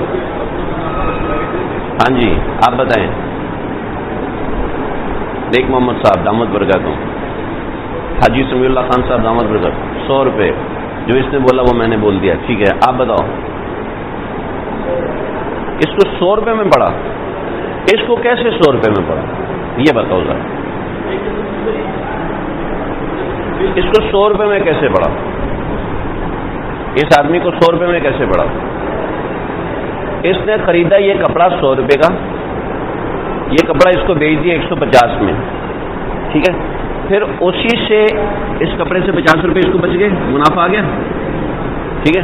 ہاں جی آپ بتائیں. نیک محمد صاحب دامت برکاتہ، حاجی سمیع اللہ خان صاحب دامت برکاتہ. 100 روپے جو اس نے بولا وہ میں نے بول دیا. ٹھیک ہے آپ بتاؤ. اس کو 100 روپے میں پڑا. اس کو کیسے 100 روپے میں پڑا یہ بتاؤ ذرا. اس کو 100 روپے میں کیسے پڑا؟ اس آدمی کو 100 روپے میں کیسے پڑا؟ اس نے خریدا یہ کپڑا 100 روپے کا، یہ کپڑا اس کو بیچ دیا 150 میں. ٹھیک ہے، پھر اسی سے اس کپڑے سے 50 روپے اس کو بچ گئے، منافع آ گیا. ٹھیک ہے،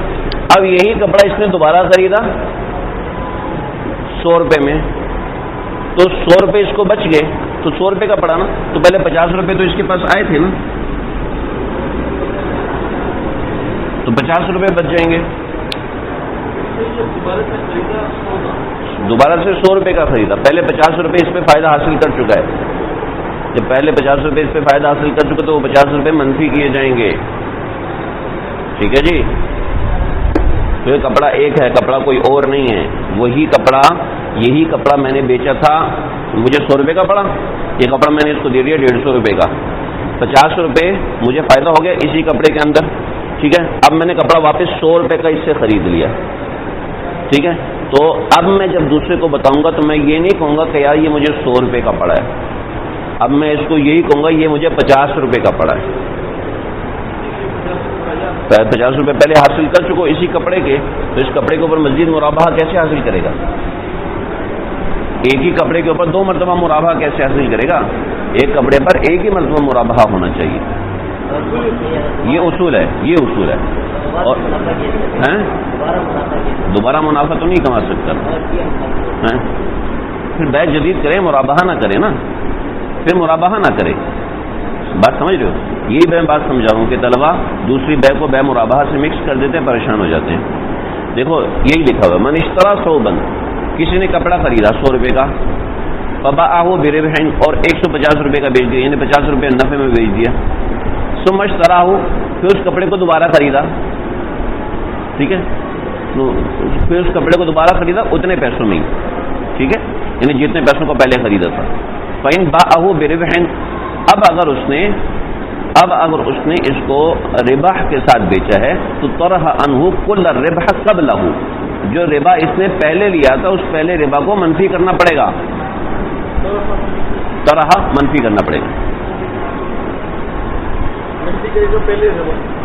اب یہی کپڑا اس نے دوبارہ خریدا 100 روپے میں، تو 100 روپے اس کو بچ گئے تو 100 روپے کا پڑا نا. تو پہلے 50 روپے تو اس کے پاس آئے تھے نا، تو 50 روپے بچ جائیں گے. دوبارہ سے 100 روپے کا خریدا، پہلے 50 روپے اس پہ فائدہ حاصل کر چکا ہے. جب پہلے 50 روپے اس پہ فائدہ حاصل کر چکا تو وہ 50 روپے منفی کیے جائیں گے. ٹھیک ہے جی. تو یہ کپڑا ایک ہے، کپڑا کوئی اور نہیں ہے. وہی کپڑا، یہی کپڑا میں نے بیچا تھا، مجھے 100 روپے کا پڑا. یہ کپڑا میں نے اس کو دے دیا 150 روپے کا. 50 روپے مجھے فائدہ ہو گیا اسی کپڑے کے اندر. ٹھیک ہے، اب میں نے کپڑا واپس 100 روپے کا اس سے خرید لیا. ٹھیک ہے، تو اب میں جب دوسرے کو بتاؤں گا تو میں یہ نہیں کہوں گا کہ یار یہ مجھے 100 روپے کا پڑا ہے. اب میں اس کو یہی کہوں گا یہ مجھے 50 روپے کا پڑا ہے. 50 روپے پہلے حاصل کر چکو اسی کپڑے کے، تو اس کپڑے کے اوپر مزید مرابحہ کیسے حاصل کرے گا؟ ایک ہی کپڑے کے اوپر 2 مرتبہ مرابحہ کیسے حاصل کرے گا؟ ایک کپڑے پر ایک ہی مرتبہ مرابحہ ہونا چاہیے. یہ اصول ہے، یہ اصول ہے. اور دوبارہ منافع تو نہیں کما سکتا. پھر بیع جدید کرے، مرابحہ نہ کرے نا، پھر مرابحہ نہ کرے. بات سمجھ رہے ہو؟ یہی میں بات سمجھا رہا ہوں کہ طلبا دوسری بیع کو بیع مرابحہ سے مکس کر دیتے ہیں، پریشان ہو جاتے ہیں. دیکھو یہی لکھا ہوا من اشترا ثوبا، کسی نے کپڑا خریدا 100 روپے کا، فباعہ بربح، اور 150 روپے کا بیچ دیا، یعنی 50 روپے نفع میں بیچ دیا. ثم اشتراہ، پھر اس کپڑے کو دوبارہ خریدا. ٹھیک ہے، پھر اس کپڑے کو دوبارہ خریدا اتنے پیسوں میں ہی. ٹھیک ہے، یعنی جتنے پیسوں کو پہلے خریدا تھا. فإن باعہ بربح، اب اگر اس نے اس کو ربح کے ساتھ بیچا ہے تو طرح عنہ کل الربح قبلہ، جو ربا اس نے پہلے لیا تھا اس پہلے ربا کو منفی کرنا پڑے گا. طرح منفی کرنا پڑے گا.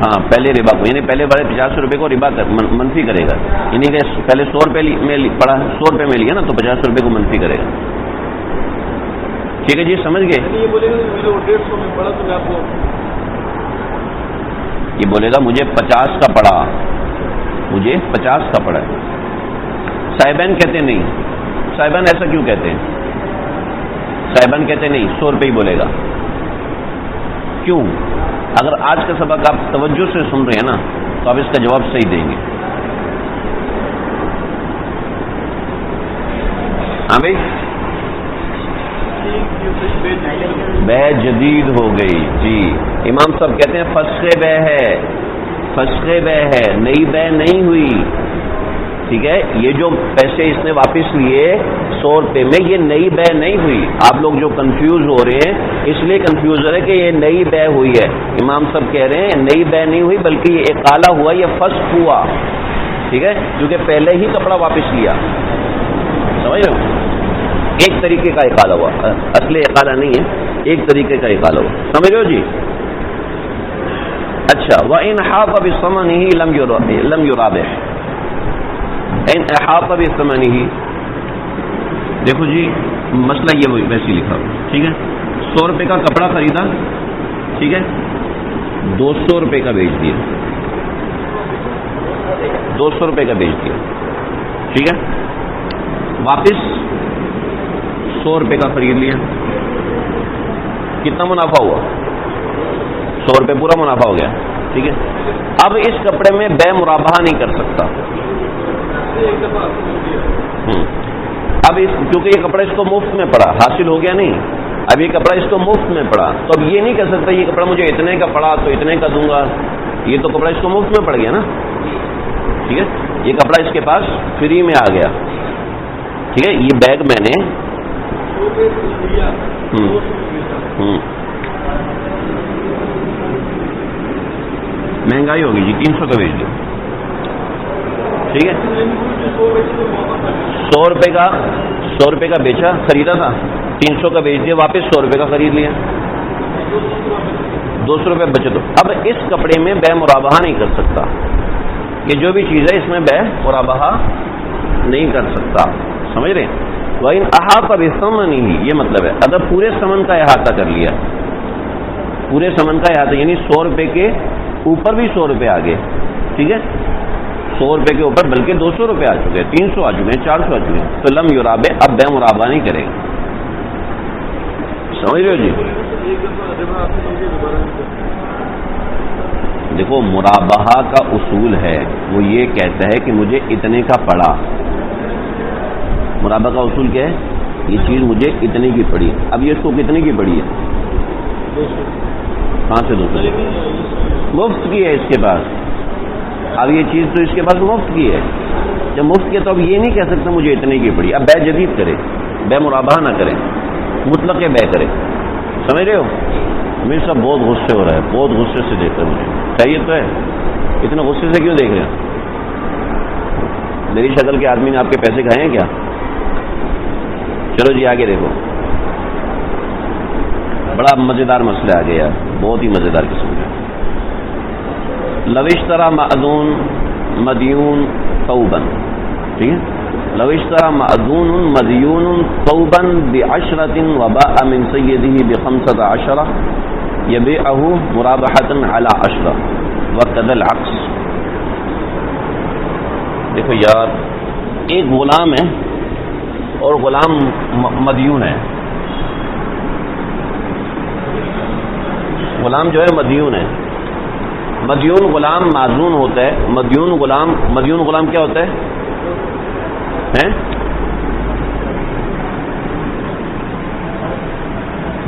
ہاں پہلے ربا کو، یعنی پہلے بڑے 50 روپے کو ربا منفی کرے گا. یعنی کہ پہلے 100 روپے میں پڑا، 100 روپے میں لیا نا، تو 50 روپے کو منفی کرے گا. ٹھیک ہے جی، سمجھ گئے؟ یہ بولے گا مجھے 50 کا پڑا، مجھے 50 کا پڑا ہے. صاحبین کہتے نہیں. صاحبین ایسا کیوں کہتے ہیں؟ صاحبین کہتے نہیں، 100 روپے ہی بولے گا. کیوں؟ اگر آج کا سبق آپ توجہ سے سن رہے ہیں نا تو آپ اس کا جواب صحیح دیں گے. ہاں بھائی، بے جدید ہو گئی. جی امام صاحب کہتے ہیں فسخ بے ہے، فسخ بے ہے، نئی بے نہیں ہوئی. ٹھیک ہے، یہ جو پیسے اس نے واپس لیے 100 روپے میں، یہ نئی بے نہیں ہوئی. آپ لوگ جو کنفیوز ہو رہے ہیں اس لیے کنفیوز ہو رہے ہیں کہ یہ نئی بے ہوئی ہے. امام صاحب کہہ رہے ہیں نئی بے نہیں ہوئی بلکہ یہ اقالہ ہوا، یہ فسخ ہوا. ٹھیک ہے، کیونکہ پہلے ہی کپڑا واپس لیا. سمجھ رہے ہو؟ ایک طریقے کا اقالہ ہوا، اصل اقالہ نہیں ہے، ایک طریقے کا اقالہ ہوا. سمجھ رہے ہو جی؟ اچھا، وَإِنْ حَاطَ بِثَمَنِهِ لَمْ يُرَابِحْ. ان احاطہ بثمنہ، دیکھو جی مسئلہ یہ ویسے لکھا. ٹھیک ہے، 100 روپے کا کپڑا خریدا. ٹھیک ہے، 200 کا بیچ دیا، 200 کا بیچ دیا، ٹھیک ہے، واپس 100 کا خرید لیا، کتنا منافع ہوا؟ 100 پورا منافع ہو گیا، ٹھیک ہے۔ اب اس کپڑے میں بے مرابحہ نہیں کر سکتا، اب کیونکہ یہ کپڑا اس کو مفت میں پڑا، حاصل ہو گیا نہیں، اب یہ کپڑا اس کو مفت میں پڑا، تو اب یہ نہیں کر سکتا یہ کپڑا مجھے اتنے کا پڑا تو اتنے کا دوں گا، یہ تو کپڑا اس کو مفت میں پڑ گیا نا، ٹھیک ہے، یہ کپڑا اس کے پاس فری میں آ گیا، ٹھیک ہے، یہ بیگ میں نے مہنگائی ہوگی جی، 300 کا بیچ دو، ٹھیک ہے، 100 کا بیچا، خریدا تھا 300 کا بیچ دیا، واپس 100 کا خرید لیا، 200 بچت ہو۔ اب اس کپڑے میں بے مرابحہ نہیں کر سکتا، یہ جو بھی چیز ہے اس میں بے مرابحہ نہیں کر سکتا، سمجھ رہے ہیں؟ وَإِنْ أَحَاطَ بِثَمَنِهِ، یہ مطلب ہے اگر پورے ثمن کا احاطہ کر لیا، پورے ثمن کا احاطہ یعنی 100 کے اوپر بھی 100 آ گئے، ٹھیک ہے، 100 کے اوپر بلکہ 200 آ چکے ہیں، 300 آ چکے ہیں، 400 آ چکے ہیں، تو لم یرابہ، اب بے مرابحہ نہیں کرے گا، سمجھ رہے ہو جی؟ دیکھو مرابحہ کا اصول ہے، وہ یہ کہتا ہے کہ مجھے اتنے کا پڑا، مرابحہ کا اصول کیا ہے؟ یہ چیز مجھے اتنے کی پڑی، اب یہ اس کو کتنے کی پڑی ہے؟ کہاں سے 200؟ مفت کی ہے اس کے پاس، اب یہ چیز تو اس کے پاس مفت کی ہے، جب مفت کی ہے تو اب یہ نہیں کہہ سکتا مجھے اتنے کی پڑی، اب بے جدید کرے، بے مرابحہ نہ کرے، مطلق بے کرے، سمجھ رہے ہو؟ میرے سب بہت غصے ہو رہا ہے، بہت غصے سے دیکھ رہے مجھے، خیریت تو ہے؟ اتنے غصے سے کیوں دیکھ رہے ہیں؟ میری شکل کے آدمی نے آپ کے پیسے کھائے ہیں کیا؟ چلو جی آگے دیکھو، بڑا مزیدار مسئلہ آ گیا، بہت ہی مزیدار قسم کا۔ لو اشترى مأذون مدیون ثوبا، ٹھیک ہے، لو اشترى مأذون مدیون ثوبا ب10 وباء من سيده ب15 يبيعه مرابحة على 10 وكذا العكس۔ دیکھو یار، ایک غلام ہے اور غلام مدیون ہے، غلام جو ہے مدیون ہے، مدیون غلام معذون ہوتا ہے، مدیون غلام کیا ہوتا ہے؟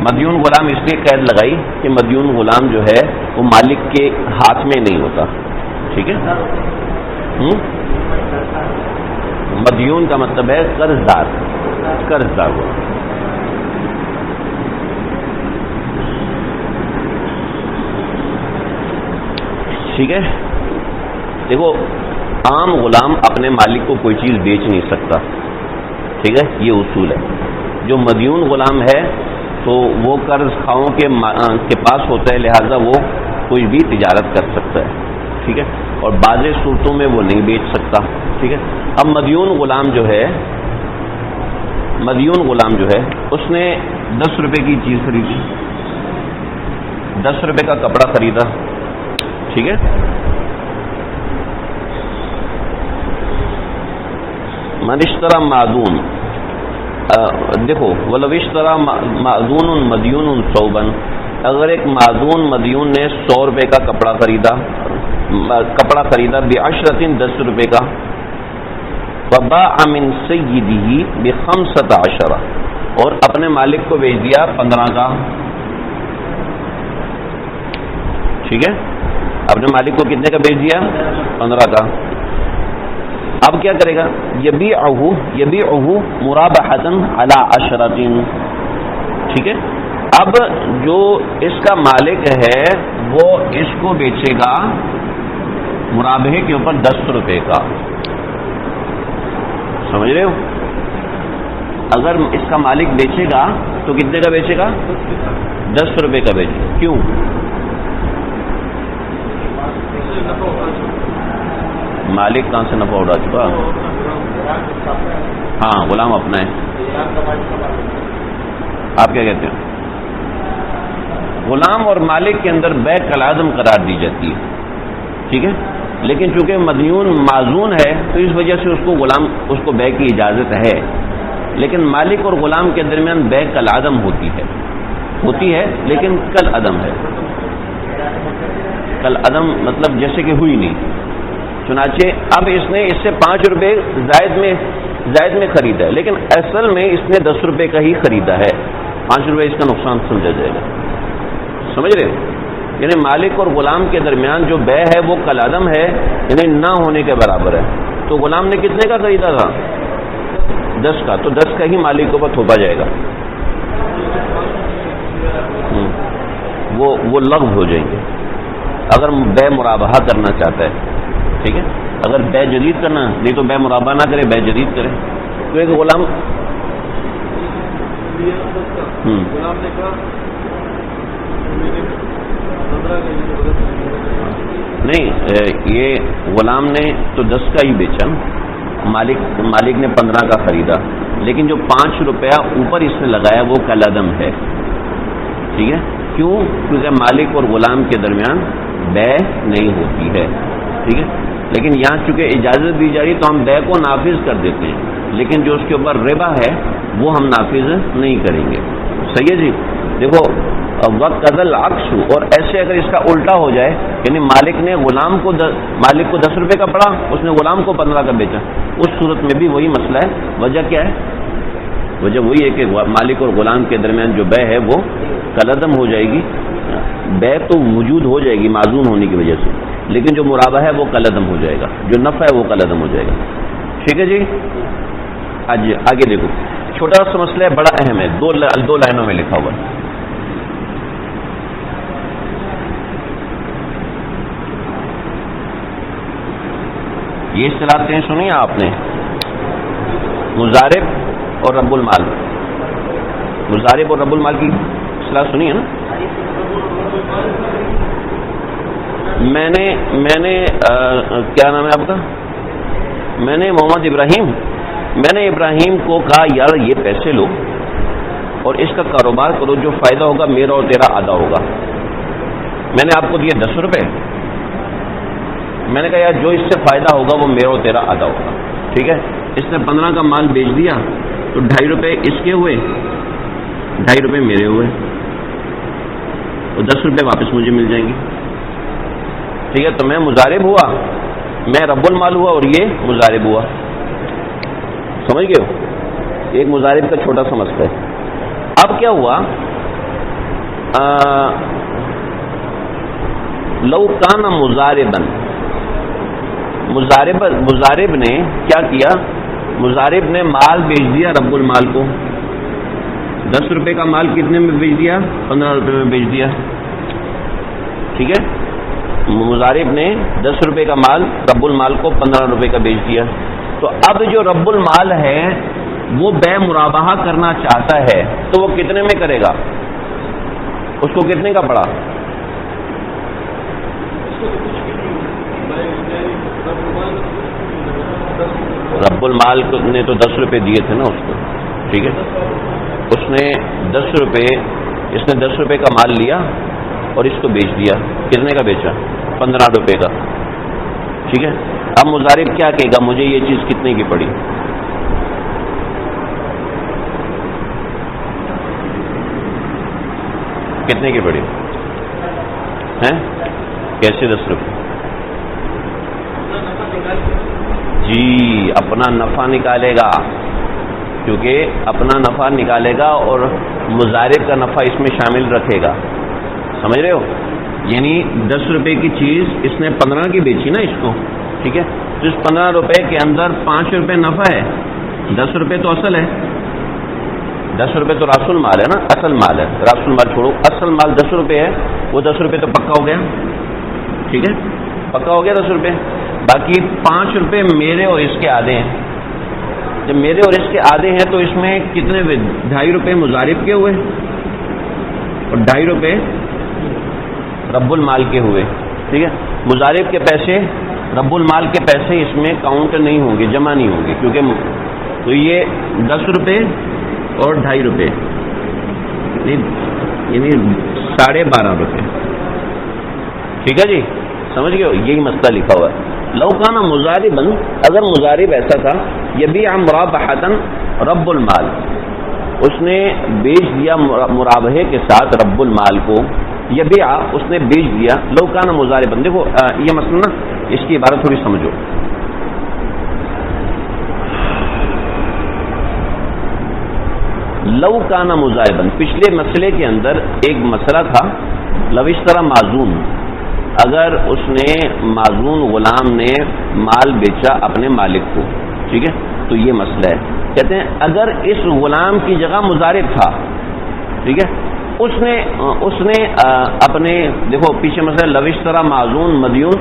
مدیون غلام اس لیے قید لگائی کہ مدیون غلام جو ہے وہ مالک کے ہاتھ میں نہیں ہوتا، ٹھیک ہے، مدیون کا مطلب ہے قرضدار ہوا، ٹھیک ہے۔ دیکھو عام غلام اپنے مالک کو کوئی چیز بیچ نہیں سکتا، ٹھیک ہے، یہ اصول ہے۔ جو مدیون غلام ہے تو وہ قرض خواہوں کے پاس ہوتا ہے، لہذا وہ کوئی بھی تجارت کر سکتا ہے، ٹھیک ہے، اور بعض صورتوں میں وہ نہیں بیچ سکتا، ٹھیک ہے۔ اب مدیون غلام جو ہے اس نے 10 روپے کی چیز خریدی، 10 روپے کا کپڑا خریدا، ٹھیک ہے، من اشترى معذون، دیکھو ولو اشترى معذون مدیون ثوبا، اگر ایک معذون مدیون نے 100 روپے کا کپڑا خریدا ب10 10 روپے کا، وباع من سیدہ ب15 اور اپنے مالک کو بیچ دیا 15 کا، ٹھیک ہے، اپنے مالک کو کتنے کا بیچ دیا؟ 15 کا۔ اب کیا کرے گا؟ یبیعہ مرابحۃ علی 10، ٹھیک ہے، اب جو اس کا مالک ہے وہ اس کو بیچے گا مرابحے کے اوپر 10 روپے کا، سمجھ رہے ہو؟ اگر اس کا مالک بیچے گا تو کتنے کا بیچے گا؟ 10 روپے کا بیچے گا، کیوں؟ مالک کہاں سے نفع اڑا چکا؟ ہاں غلام اپنا ہے، آپ کیا کہتے ہیں؟ غلام اور مالک کے اندر بے کالعدم قرار دی جاتی ہے، ٹھیک ہے، لیکن چونکہ مدیون معزون ہے تو اس وجہ سے اس کو بے کی اجازت ہے، لیکن مالک اور غلام کے درمیان بے کالعدم ہوتی ہے لیکن کل عدم ہے۔ کل عدم مطلب جیسے کہ ہوئی نہیں۔ چنانچہ اب اس نے اس سے 5 روپے زائد میں خریدا ہے، لیکن اصل میں اس نے 10 روپے کا ہی خریدا ہے، 5 روپے اس کا نقصان سمجھا جائے گا، سمجھ رہے ہو؟ یعنی مالک اور غلام کے درمیان جو بے ہے وہ کل عدم ہے، یعنی نہ ہونے کے برابر ہے۔ تو غلام نے کتنے کا خریدا تھا؟ 10 کا، تو 10 کا ہی مالک کو اوپر تھوپا جائے گا، وہ لغو ہو جائیں گے اگر بے مرابحہ کرنا چاہتا ہے، ٹھیک ہے۔ اگر بے جدید کرنا، نہیں تو بے مرابحہ نہ کرے، بے جدید کرے۔ تو ایک غلام نہیں، یہ غلام نے تو 10 کا ہی بیچا، مالک نے 15 کا خریدا، لیکن جو 5 روپیہ اوپر اس نے لگایا وہ کل عدم ہے، ٹھیک ہے۔ کیوں؟ کیونکہ مالک اور غلام کے درمیان بے نہیں ہوتی ہے، ٹھیک ہے۔ لیکن یہاں چونکہ اجازت دی جا رہی تو ہم بے کو نافذ کر دیتے ہیں، لیکن جو اس کے اوپر ربا ہے وہ ہم نافذ نہیں کریں گے، صحیح ہے جی۔ دیکھو وقت ازل عکس، اور ایسے اگر اس کا الٹا ہو جائے، یعنی مالک کو 10 روپے کا پڑا، اس نے غلام کو 15 کا بیچا، اس صورت میں بھی وہی مسئلہ ہے۔ وجہ کیا ہے؟ وجہ وہی ہے کہ مالک اور غلام کے درمیان جو بے ہے وہ کلعدم ہو جائے گی، بے تو وجود ہو جائے گی معزون ہونے کی وجہ سے، لیکن جو مرابحہ ہے وہ کلعدم ہو جائے گا، جو نفع ہے وہ کلعدم ہو جائے گا، ٹھیک ہے جی۔ آگے دیکھو، چھوٹا سا مسئلہ ہے، بڑا اہم ہے، دو لائنوں میں لکھا ہوا ہے۔ یہ اصطلاحیں سنی ہیں آپ نے، مضارب اور رب المال، مضارب اور رب المال کی اصطلاح سنی ہے نا؟ میں نے کیا نام ہے آپ کا؟ میں نے محمد ابراہیم کو کہا یار یہ پیسے لو اور اس کا کاروبار کرو، جو فائدہ ہوگا میرا اور تیرا آدھا ہوگا۔ میں نے آپ کو دیے 10 روپے، میں نے کہا یار جو اس سے فائدہ ہوگا وہ میرا اور تیرا آدھا ہوگا، ٹھیک ہے۔ اس نے 15 کا مال بیچ دیا تو 2.5 روپے اس کے ہوئے، 2.5 روپے میرے ہوئے، تو 10 روپے واپس مجھے مل جائیں گے، ٹھیک ہے۔ تو میں مضارب ہوا، میں رب المال ہوا اور یہ مضارب ہوا، سمجھ گئے ہو؟ ایک مضارب کا چھوٹا سا مسئلہ ہے۔ اب کیا ہوا؟ لو کان مضاربا، مضارب نے کیا کیا؟ مضارب نے مال بیچ دیا رب المال کو، 10 روپے کا مال کتنے میں بیچ دیا؟ 15 روپے میں بیچ دیا، ٹھیک ہے۔ مضارب نے 10 روپے کا مال رب المال کو 15 روپے کا بیچ دیا، تو اب جو رب المال ہے وہ بے مرابحہ کرنا چاہتا ہے تو وہ کتنے میں کرے گا؟ اس کو کتنے کا پڑا؟ رب المال نے تو 10 روپے دیے تھے نا اس کو، ٹھیک ہے۔ اس نے 10 روپے کا مال لیا اور اس کو بیچ دیا، کتنے کا بیچا؟ 15 روپے کا، ٹھیک ہے۔ اب مضارب کیا کہے گا؟ مجھے یہ چیز کتنے کی پڑی؟ کتنے کی پڑی ہیں؟ کیسے 10 روپے؟ جی اپنا نفع نکالے گا، کیونکہ اپنا نفع نکالے گا اور مضارب کا نفع اس میں شامل رکھے گا، سمجھ رہے ہو؟ یعنی 10 روپے کی چیز اس نے 15 کی بیچی نا اس کو، ٹھیک ہے۔ تو اس 15 روپے کے اندر 5 روپے نفع ہے، 10 روپے تو اصل ہے، 10 روپے تو راس المال ہے نا، اصل مال ہے، راس المال چھوڑو، اصل مال 10 روپے ہے، وہ 10 روپے تو پکا ہو گیا، ٹھیک ہے، پکا ہو گیا 10 روپے۔ باقی 5 روپے میرے اور اس کے آدھے ہیں، جب میرے اور اس کے آدھے ہیں تو اس میں کتنے ہوئے؟ 2.5 روپے مضارب کے ہوئے اور 2.5 روپے رب المال کے ہوئے، ٹھیک ہے۔ مضارب کے پیسے، رب المال کے پیسے اس میں کاؤنٹ نہیں ہوں گے، جمع نہیں ہوں گے، کیونکہ تو یہ 10 روپے اور 2.5 روپے، یعنی 12.5 روپے. ٹھیک ہے جی, سمجھ گئے ہو؟ یہی مسئلہ لکھا ہوا ہے. لو کان مضاربا, اگر مضارب ایسا تھا, یبیع مرابحۃ رب المال, اس نے بیچ دیا مرابحے کے ساتھ رب المال کو, یبیع اس نے بیچ دیا, لو کان مضاربا. دیکھو یہ مسئلہ نا, اس کی عبارت تھوڑی سمجھو. لو کان مضاربا, پچھلے مسئلے کے اندر ایک مسئلہ تھا لو اشترى معزون, اگر اس نے معزون غلام نے مال بیچا اپنے مالک کو, ٹھیک ہے, تو یہ مسئلہ ہے. کہتے ہیں اگر اس غلام کی جگہ مضارب تھا, ٹھیک ہے, اس نے اپنے, دیکھو پیچھے مسئلہ لو اشترى معزون مدیون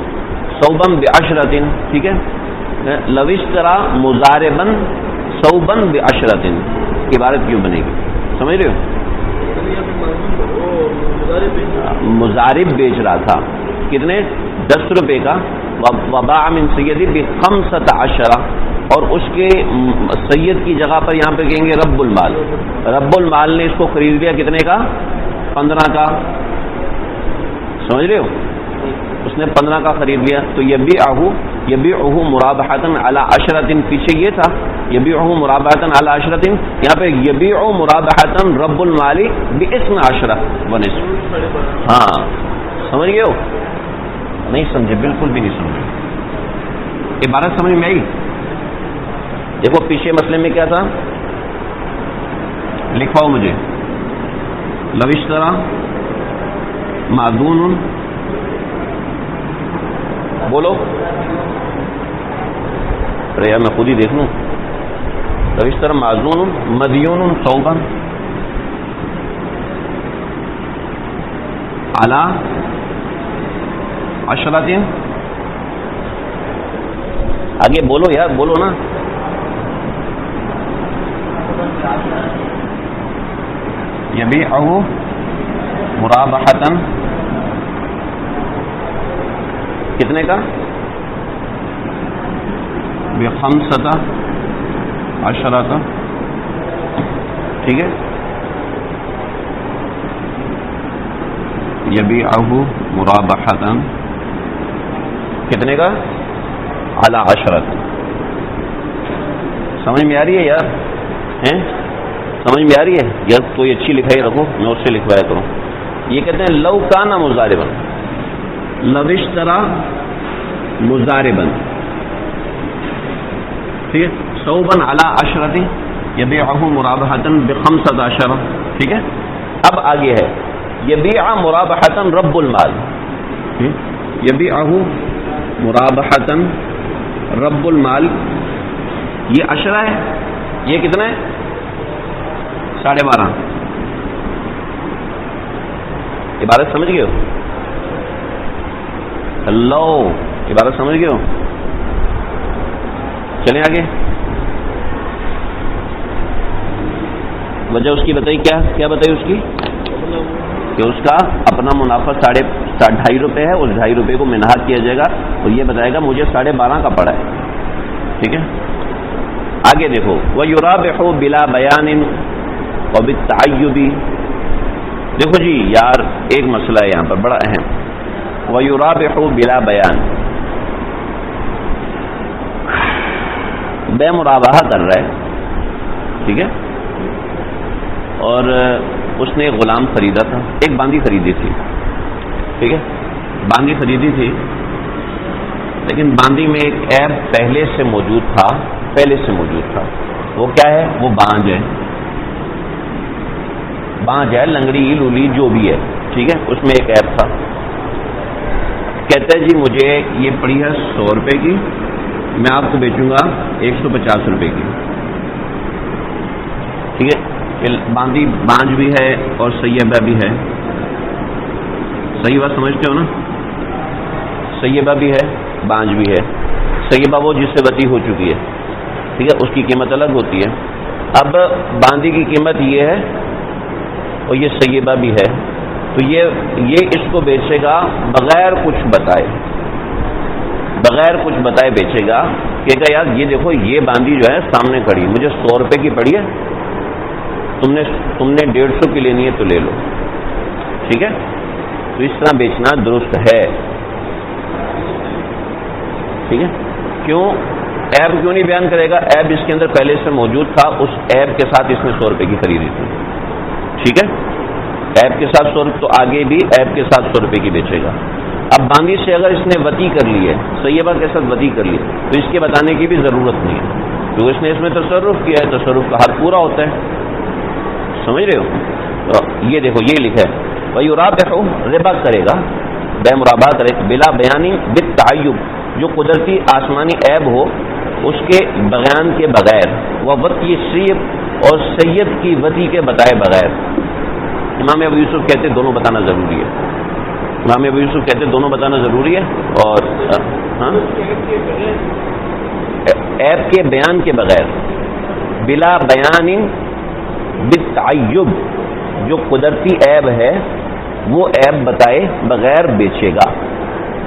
صوبا بعشرۃ, ٹھیک ہے, لو اشترى مضاربا صوبا بعشرۃ, عبارت کیوں بنے گی, سمجھ رہے ہو؟ مضارب بیچ رہا تھا کتنے, 10 روپے کا, وباع من سیدی ب15, اور اس کے سید کی جگہ پر یہاں پہ کہیں گے رب المال, رب المال نے اس کو خرید لیا کتنے کا, 15 کا, سمجھ رہے ہو, اس نے 15 کا خرید لیا. تو یبیعہ مرابحۃ علی 10, پیچھے یہ تھا یبیعہ مرابحۃ علی 10, یہاں پہ یبیع مرابحۃ رب المال ب12 ونصف. ہاں سمجھ گئے ہو؟ نہیں سمجھے, بالکل بھی نہیں سمجھے. عبارت سمجھ میں آئی؟ دیکھو پیچھے مسئلے میں کیا تھا, لکھواؤ مجھے, لو اشترى معدون, بولو, ارے یار میں خود ہی دیکھ لوں. لو اشترى معزون مدیون صوبا علی 10, آگے بولو یار, بولو نا. یبیعہ مرابحۃ کتنے کا, ب15, ٹھیک ہے, یبیعہ مرابحۃ کتنے کا, علی 10. سمجھ میں آ رہی ہے یار؟ سمجھ میں آ رہی ہے یار؟ کوئی اچھی لکھائی رکھو, میں اس سے لکھوایا کروں. یہ کہتے ہیں لو کان مضاربا, لو اشترى مضاربا, ٹھیک ہے, صوبا علی 10 یبیعہ مرابحۃ ب15, ٹھیک ہے. اب آگے ہے یبیع مرابحۃ رب المال, یبیعہ مرابحۃ رب المال, یہ 10 ہے, یہ کتنا ہے, 12.5. عبارت سمجھ گئے ہو؟ ہلو, عبارت سمجھ گئے ہو؟ چلیں آگے. وجہ اس کی بتائی, کیا بتائی اس کی, کہ اس کا اپنا منافع 2.5 روپے ہے, اس 2.5 روپے کو منہا کیا جائے گا, تو یہ بتائے گا مجھے 12.5 کا پڑا ہے, ٹھیک ہے. آگے دیکھو, وَيُرَابِحُ بِلَا بَيَانٍ وَبِالتَّعَيُّبِ. دیکھو جی یار, ایک مسئلہ ہے یہاں پر بڑا اہم. وَيُرَابِحُ بِلَا بَيَانٍ, بے مرابحہ کر رہا ہے, ٹھیک ہے, اور اس نے ایک غلام خریدا تھا, ایک باندی خریدی تھی, ٹھیک ہے, باندی خریدی تھی, لیکن باندی میں ایک عیب پہلے سے موجود تھا. وہ کیا ہے, وہ بانج ہے, لنگڑی لولی جو بھی ہے, ٹھیک ہے, اس میں ایک عیب تھا. کہتا ہے جی مجھے یہ پڑی ہے 100 روپے کی, میں آپ کو بیچوں گا 150 روپے کی, ٹھیک ہے. باندی بانج بھی ہے اور سیبہ بھی ہے. سیبہ سمجھتے ہو نا, سیبہ بھی ہے, بانج بھی ہے. سیبہ وہ جس سے وطی ہو چکی ہے, ٹھیک ہے, اس کی قیمت الگ ہوتی ہے. اب باندی کی قیمت یہ ہے اور یہ سیبہ بھی ہے, تو یہ اس کو بیچے گا بغیر کچھ بتائے بیچے گا. کہے گا یار یہ دیکھو, یہ باندی جو ہے سامنے کھڑی, مجھے 100 روپے کی پڑی ہے, تم نے 150 کی لینی ہے تو لے لو, ٹھیک ہے؟ تو اس طرح بیچنا درست ہے. ٹھیک ہے؟ کیوں عیب کیوں نہیں بیان کرے گا؟ عیب اس کے اندر پہلے سے موجود تھا، اس عیب کے ساتھ اس نے 100 روپے کی خریدی تھی. ٹھیک ہے؟ عیب کے ساتھ 100 روپے، تو آگے بھی عیب کے ساتھ 100 روپے کی بیچے گا. اب باندھی سے اگر اس نے وطی کر لی ہے، سیبہ کے ساتھ وطی کر لی ہے، تو اس کے بتانے کی بھی ضرورت نہیں ہے، کیونکہ اس نے اس میں تصرف کیا ہے، تصرف کا حق پورا ہوتا ہے. سمجھ رہے ہو؟ تو یہ دیکھو یہ لکھا ہے وَيُرَابِحُ، ربا کرے گا، بے مرابحہ کرے گا، بلا بیانی بالتعیب، جو قدرتی آسمانی عیب ہو اس کے بیان کے بغیر، وہ وطی سیب اور سید کی وطی کے بتائے بغیر. امام ابو یوسف کہتے دونوں بتانا ضروری ہے. امام ابو یوسف کہتے دونوں بتانا ضروری ہے. اور ہاں عیب کے بیان کے بغیر، بلا بیان بالتعیب، جو قدرتی عیب ہے وہ عیب بتائے بغیر بیچے گا.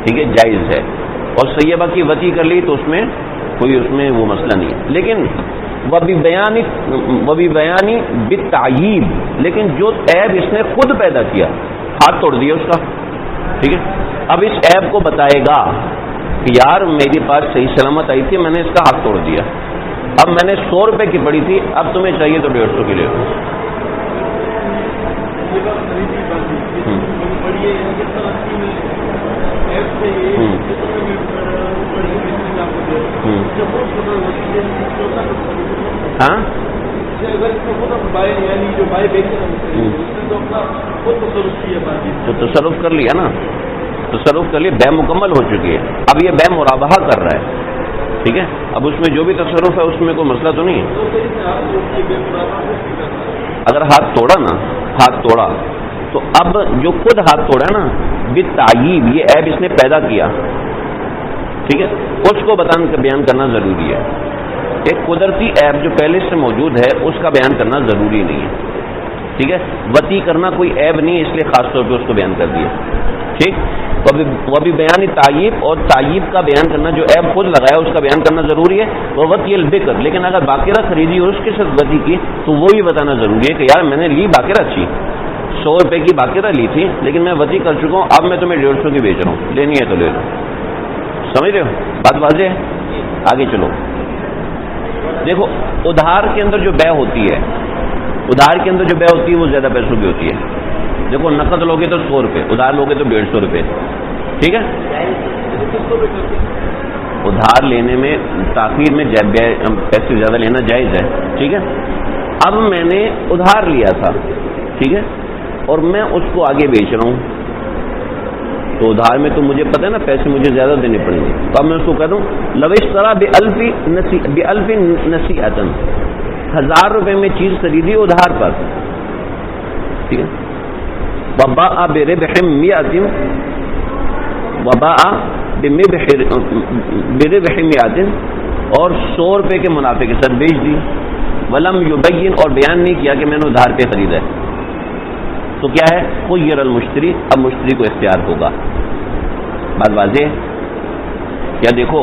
ٹھیک ہے؟ جائز ہے. اور سیبہ کی وطی کر لی تو اس میں کوئی وہ مسئلہ نہیں ہے. لیکن وہ بھی بیانی بالتعیب، لیکن جو عیب اس نے خود پیدا کیا، ہاتھ توڑ دیا اس کا. ٹھیک ہے؟ اب اس عیب کو بتائے گا کہ یار میری پاس صحیح سلامت آئی تھی، میں نے اس کا ہاتھ توڑ دیا، اب میں نے 100 روپے کی پڑی تھی، اب تمہیں چاہیے تو 150 کی لے لو. ہاں تو تصرف کر لیا نا، تصرف کر لیا، بے مکمل ہو چکی ہے. اب یہ بے مرابحہ کر رہا ہے. ٹھیک ہے؟ اب اس میں جو بھی تصرف ہے اس میں کوئی مسئلہ تو نہیں ہے. اگر ہاتھ توڑا نا، ہاتھ توڑا تو اب جو خود ہاتھ توڑا نا بالتعیب، یہ عیب اس نے پیدا کیا. ٹھیک ہے؟ اس کو بیان کرنا ضروری ہے. ایک قدرتی عیب جو پہلے سے موجود ہے اس کا بیان کرنا ضروری نہیں ہے. ٹھیک ہے؟ وطی کرنا کوئی عیب نہیں ہے، اس لیے خاص طور پہ اس کو بیان کر دیا. ٹھیک؟ وہ بھی بیان تعیب، اور تعیب کا بیان کرنا، جو عیب خود لگایا اس کا بیان کرنا ضروری ہے. وہ وطی البکر، لیکن اگر باقرہ خریدی اور اس کے ساتھ وطی کی تو وہ بھی بتانا ضروری ہے کہ یار میں نے لی باقرہ اچھی، 100 روپے کی باقرہ لی تھی، لیکن میں وطی کر چکا ہوں، اب میں تمہیں 150 کی بیچ رہا ہوں، لینی ہے تو لے لو. سمجھ رہے ہو بات؟ واضح ہے؟ آگے چلو. دیکھو ادھار کے اندر جو بے ہوتی ہے، ادھار کے اندر جو بے ہوتی ہے وہ زیادہ پیسوں کی ہوتی ہے. دیکھو نقد لوگے تو 100 روپے، ادھار لوگے تو 150 روپے. ٹھیک ہے؟ ادھار لینے میں تاخیر میں پیسے زیادہ لینا جائز ہے. ٹھیک ہے؟ اب میں نے ادھار لیا تھا، ٹھیک ہے، اور میں اس کو آگے بیچ رہا ہوں، تو ادھار میں تو مجھے پتہ ہے نا پیسے مجھے زیادہ دینے پڑیں گے. تو اب میں اس کو کہہ دوں لویش طرح بِأَلْفٍ نَصِیحَةً، 1000 روپے میں چیز خریدی ادھار پر. ٹھیک ہے؟ وَبَاءَ بِرِبْحٍ مِّئَةٍ، وَبَاءَ بِرِبْحٍ مِّئَةٍ، اور 100 روپے کے منافع کے ساتھ بیچ دی. وَلَمْ يُبَيِّن، اور بیان نہیں کیا کہ میں نے ادھار پہ خریدا ہے. تو کیا ہے؟ خیر المشتری، اب مشتری کو اختیار ہوگا. بات واضح ہے؟ یا دیکھو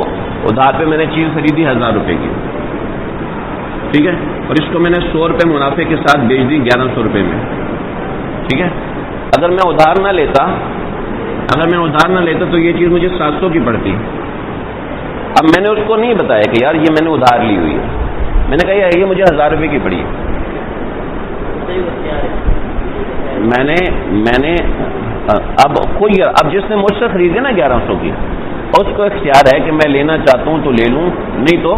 ادھار پہ میں نے چیز خریدی 1000 روپے کی، ٹھیک ہے، اور اس کو میں نے 100 روپے منافع کے ساتھ بیچ دی 1100 روپے میں. ٹھیک ہے؟ اگر میں ادھار نہ لیتا تو یہ چیز مجھے 700 کی پڑتی. اب میں نے اس کو نہیں بتایا کہ یار یہ میں نے ادھار لی ہوئی ہے، میں نے کہا یار یہ مجھے 1000 روپے کی پڑی ہے. میں نے اب جس نے مجھ سے خریدی نا 1100 کی، اس کو اختیار ہے کہ میں لینا چاہتا ہوں تو لے لوں، نہیں تو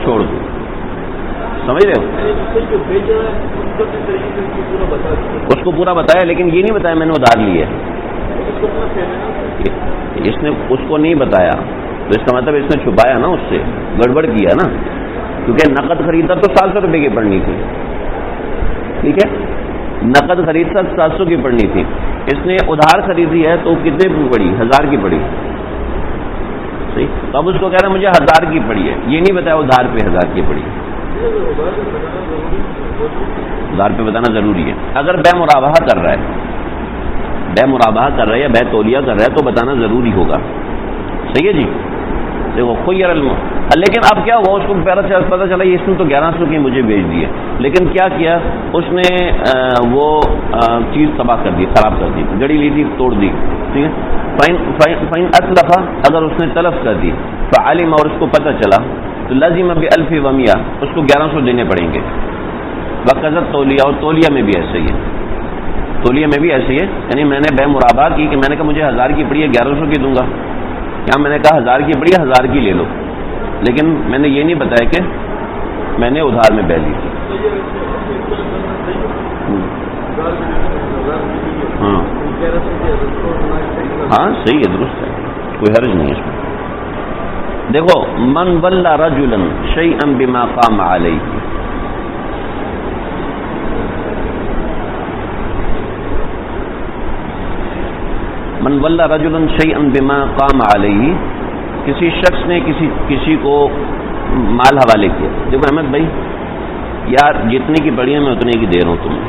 چھوڑ دوں. سمجھ رہے ہو؟ اس کو پورا بتایا، لیکن یہ نہیں بتایا میں نے ادھار لی ہے. اس نے اس کو نہیں بتایا تو اس کا مطلب اس نے چھپایا نا، اس سے گڑبڑ کیا نا، کیونکہ نقد خریدا تو 700 روپے کی پڑنی تھی. ٹھیک ہے؟ نقد خرید کر 700 کی پڑنی تھی، اس نے ادھار خریدی ہے تو کتنے کی پڑی؟ 1000 کی پڑی. صحیح؟ تو اب اس کو کہہ رہا مجھے 1000 کی پڑی ہے، یہ نہیں بتایا ادھار پہ 1000 کی پڑی. ادھار پہ بتانا ضروری ہے. اگر بے مرابحہ کر رہا ہے یا بے تولیہ کر رہا ہے تو بتانا ضروری ہوگا. صحیح ہے جی؟ دیکھو لیکن اب کیا ہوا، اس کو پتہ چلا یہ اس نے تو 1100 کی مجھے بیچ دی ہے، لیکن کیا کیا اس نے وہ چیز تباہ کر دی، خراب کر دی، گڑی لی تھی توڑ دی، ٹھیک ہے. فَإِنْ أَتْلَفَ، اگر اس نے تلف کر دی، فَعَلِمَ، اور اس کو پتہ چلا، تو لازم بِأَلْفِ وَمِيَّةٍ، اس کو 1100 دینے پڑیں گے. وَقَذَتْ تولیہ، اور تولیہ میں بھی ایسے ہی ہے، تولیہ میں بھی ایسے ہی ہے، یعنی میں نے بے مرابہ کی کہ میں نے کہا مجھے 1000 کی پڑی ہے 1100 کی دوں گا، یا میں نے کہا 1000 کی پڑی ہے 1000 کی لے لو، لیکن میں نے یہ نہیں بتایا کہ میں نے ادھار میں بے لی. ہاں ہاں صحیح ہے، درست ہے، کوئی حرج نہیں ہے اس میں. دیکھو، من ولا رجلا شیئا بما قام علیہ، من ولا رجلا شیئا بما قام علیہ، کسی شخص نے کسی کو مال حوالے کیا. دیکھو احمد بھائی، یار جتنے کی پڑی ہے میں اتنے کی دے رہا ہوں تمہیں،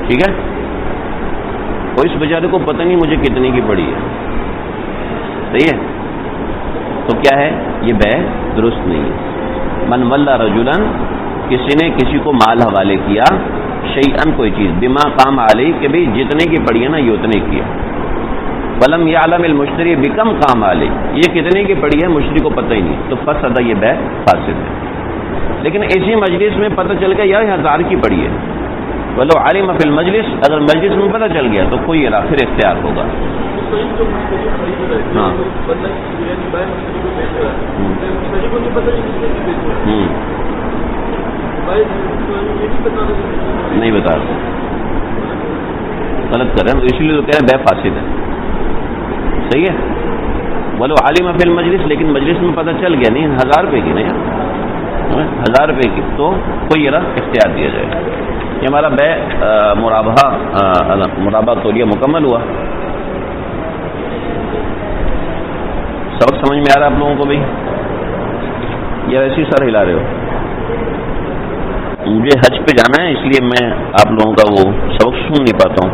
ٹھیک ہے، اور اس بیچارے کو پتہ نہیں مجھے کتنے کی پڑی ہے، صحیح ہے، تو کیا ہے یہ بے درست نہیں ہے. من ولا رجلا، کسی نے کسی کو مال حوالے کیا، شیئن کوئی چیز، بما قام علیہ کہ بھئی جتنے کی پڑی ہے نا یہ اتنے کی ہے. ولم یعلم المشتری بکم قام علیہ، یہ کتنے کی پڑی ہے مشتری کو پتہ ہی نہیں، تو فسد، یہ بے فاسد ہے. لیکن اسی مجلس میں پتہ چل گیا یار 1000 کی پڑی ہے، ولو علم فی المجلس، اگر مجلس میں پتہ چل گیا تو کوئی پھر اختیار ہوگا. ہاں نہیں بتا رہے، غلط کر رہے ہیں، اسی لیے تو کہہ رہے ہیں بے فاسد ہے. صحیح ہے، ولو عالم فی المجلس، لیکن مجلس میں پتہ چل گیا نہیں 1000 روپے کی، نہیں 1000 روپے کی، تو کوئی اختیار دیا جائے. یہ ہمارا بے مرابہ تولیہ مکمل ہوا. سبق سمجھ میں آ رہا ہے آپ لوگوں کو بھائی، یا ایسے ہی سر ہلا رہے ہو؟ مجھے حج پہ جانا ہے، اس لیے میں آپ لوگوں کا وہ سبق سن نہیں پاتا ہوں.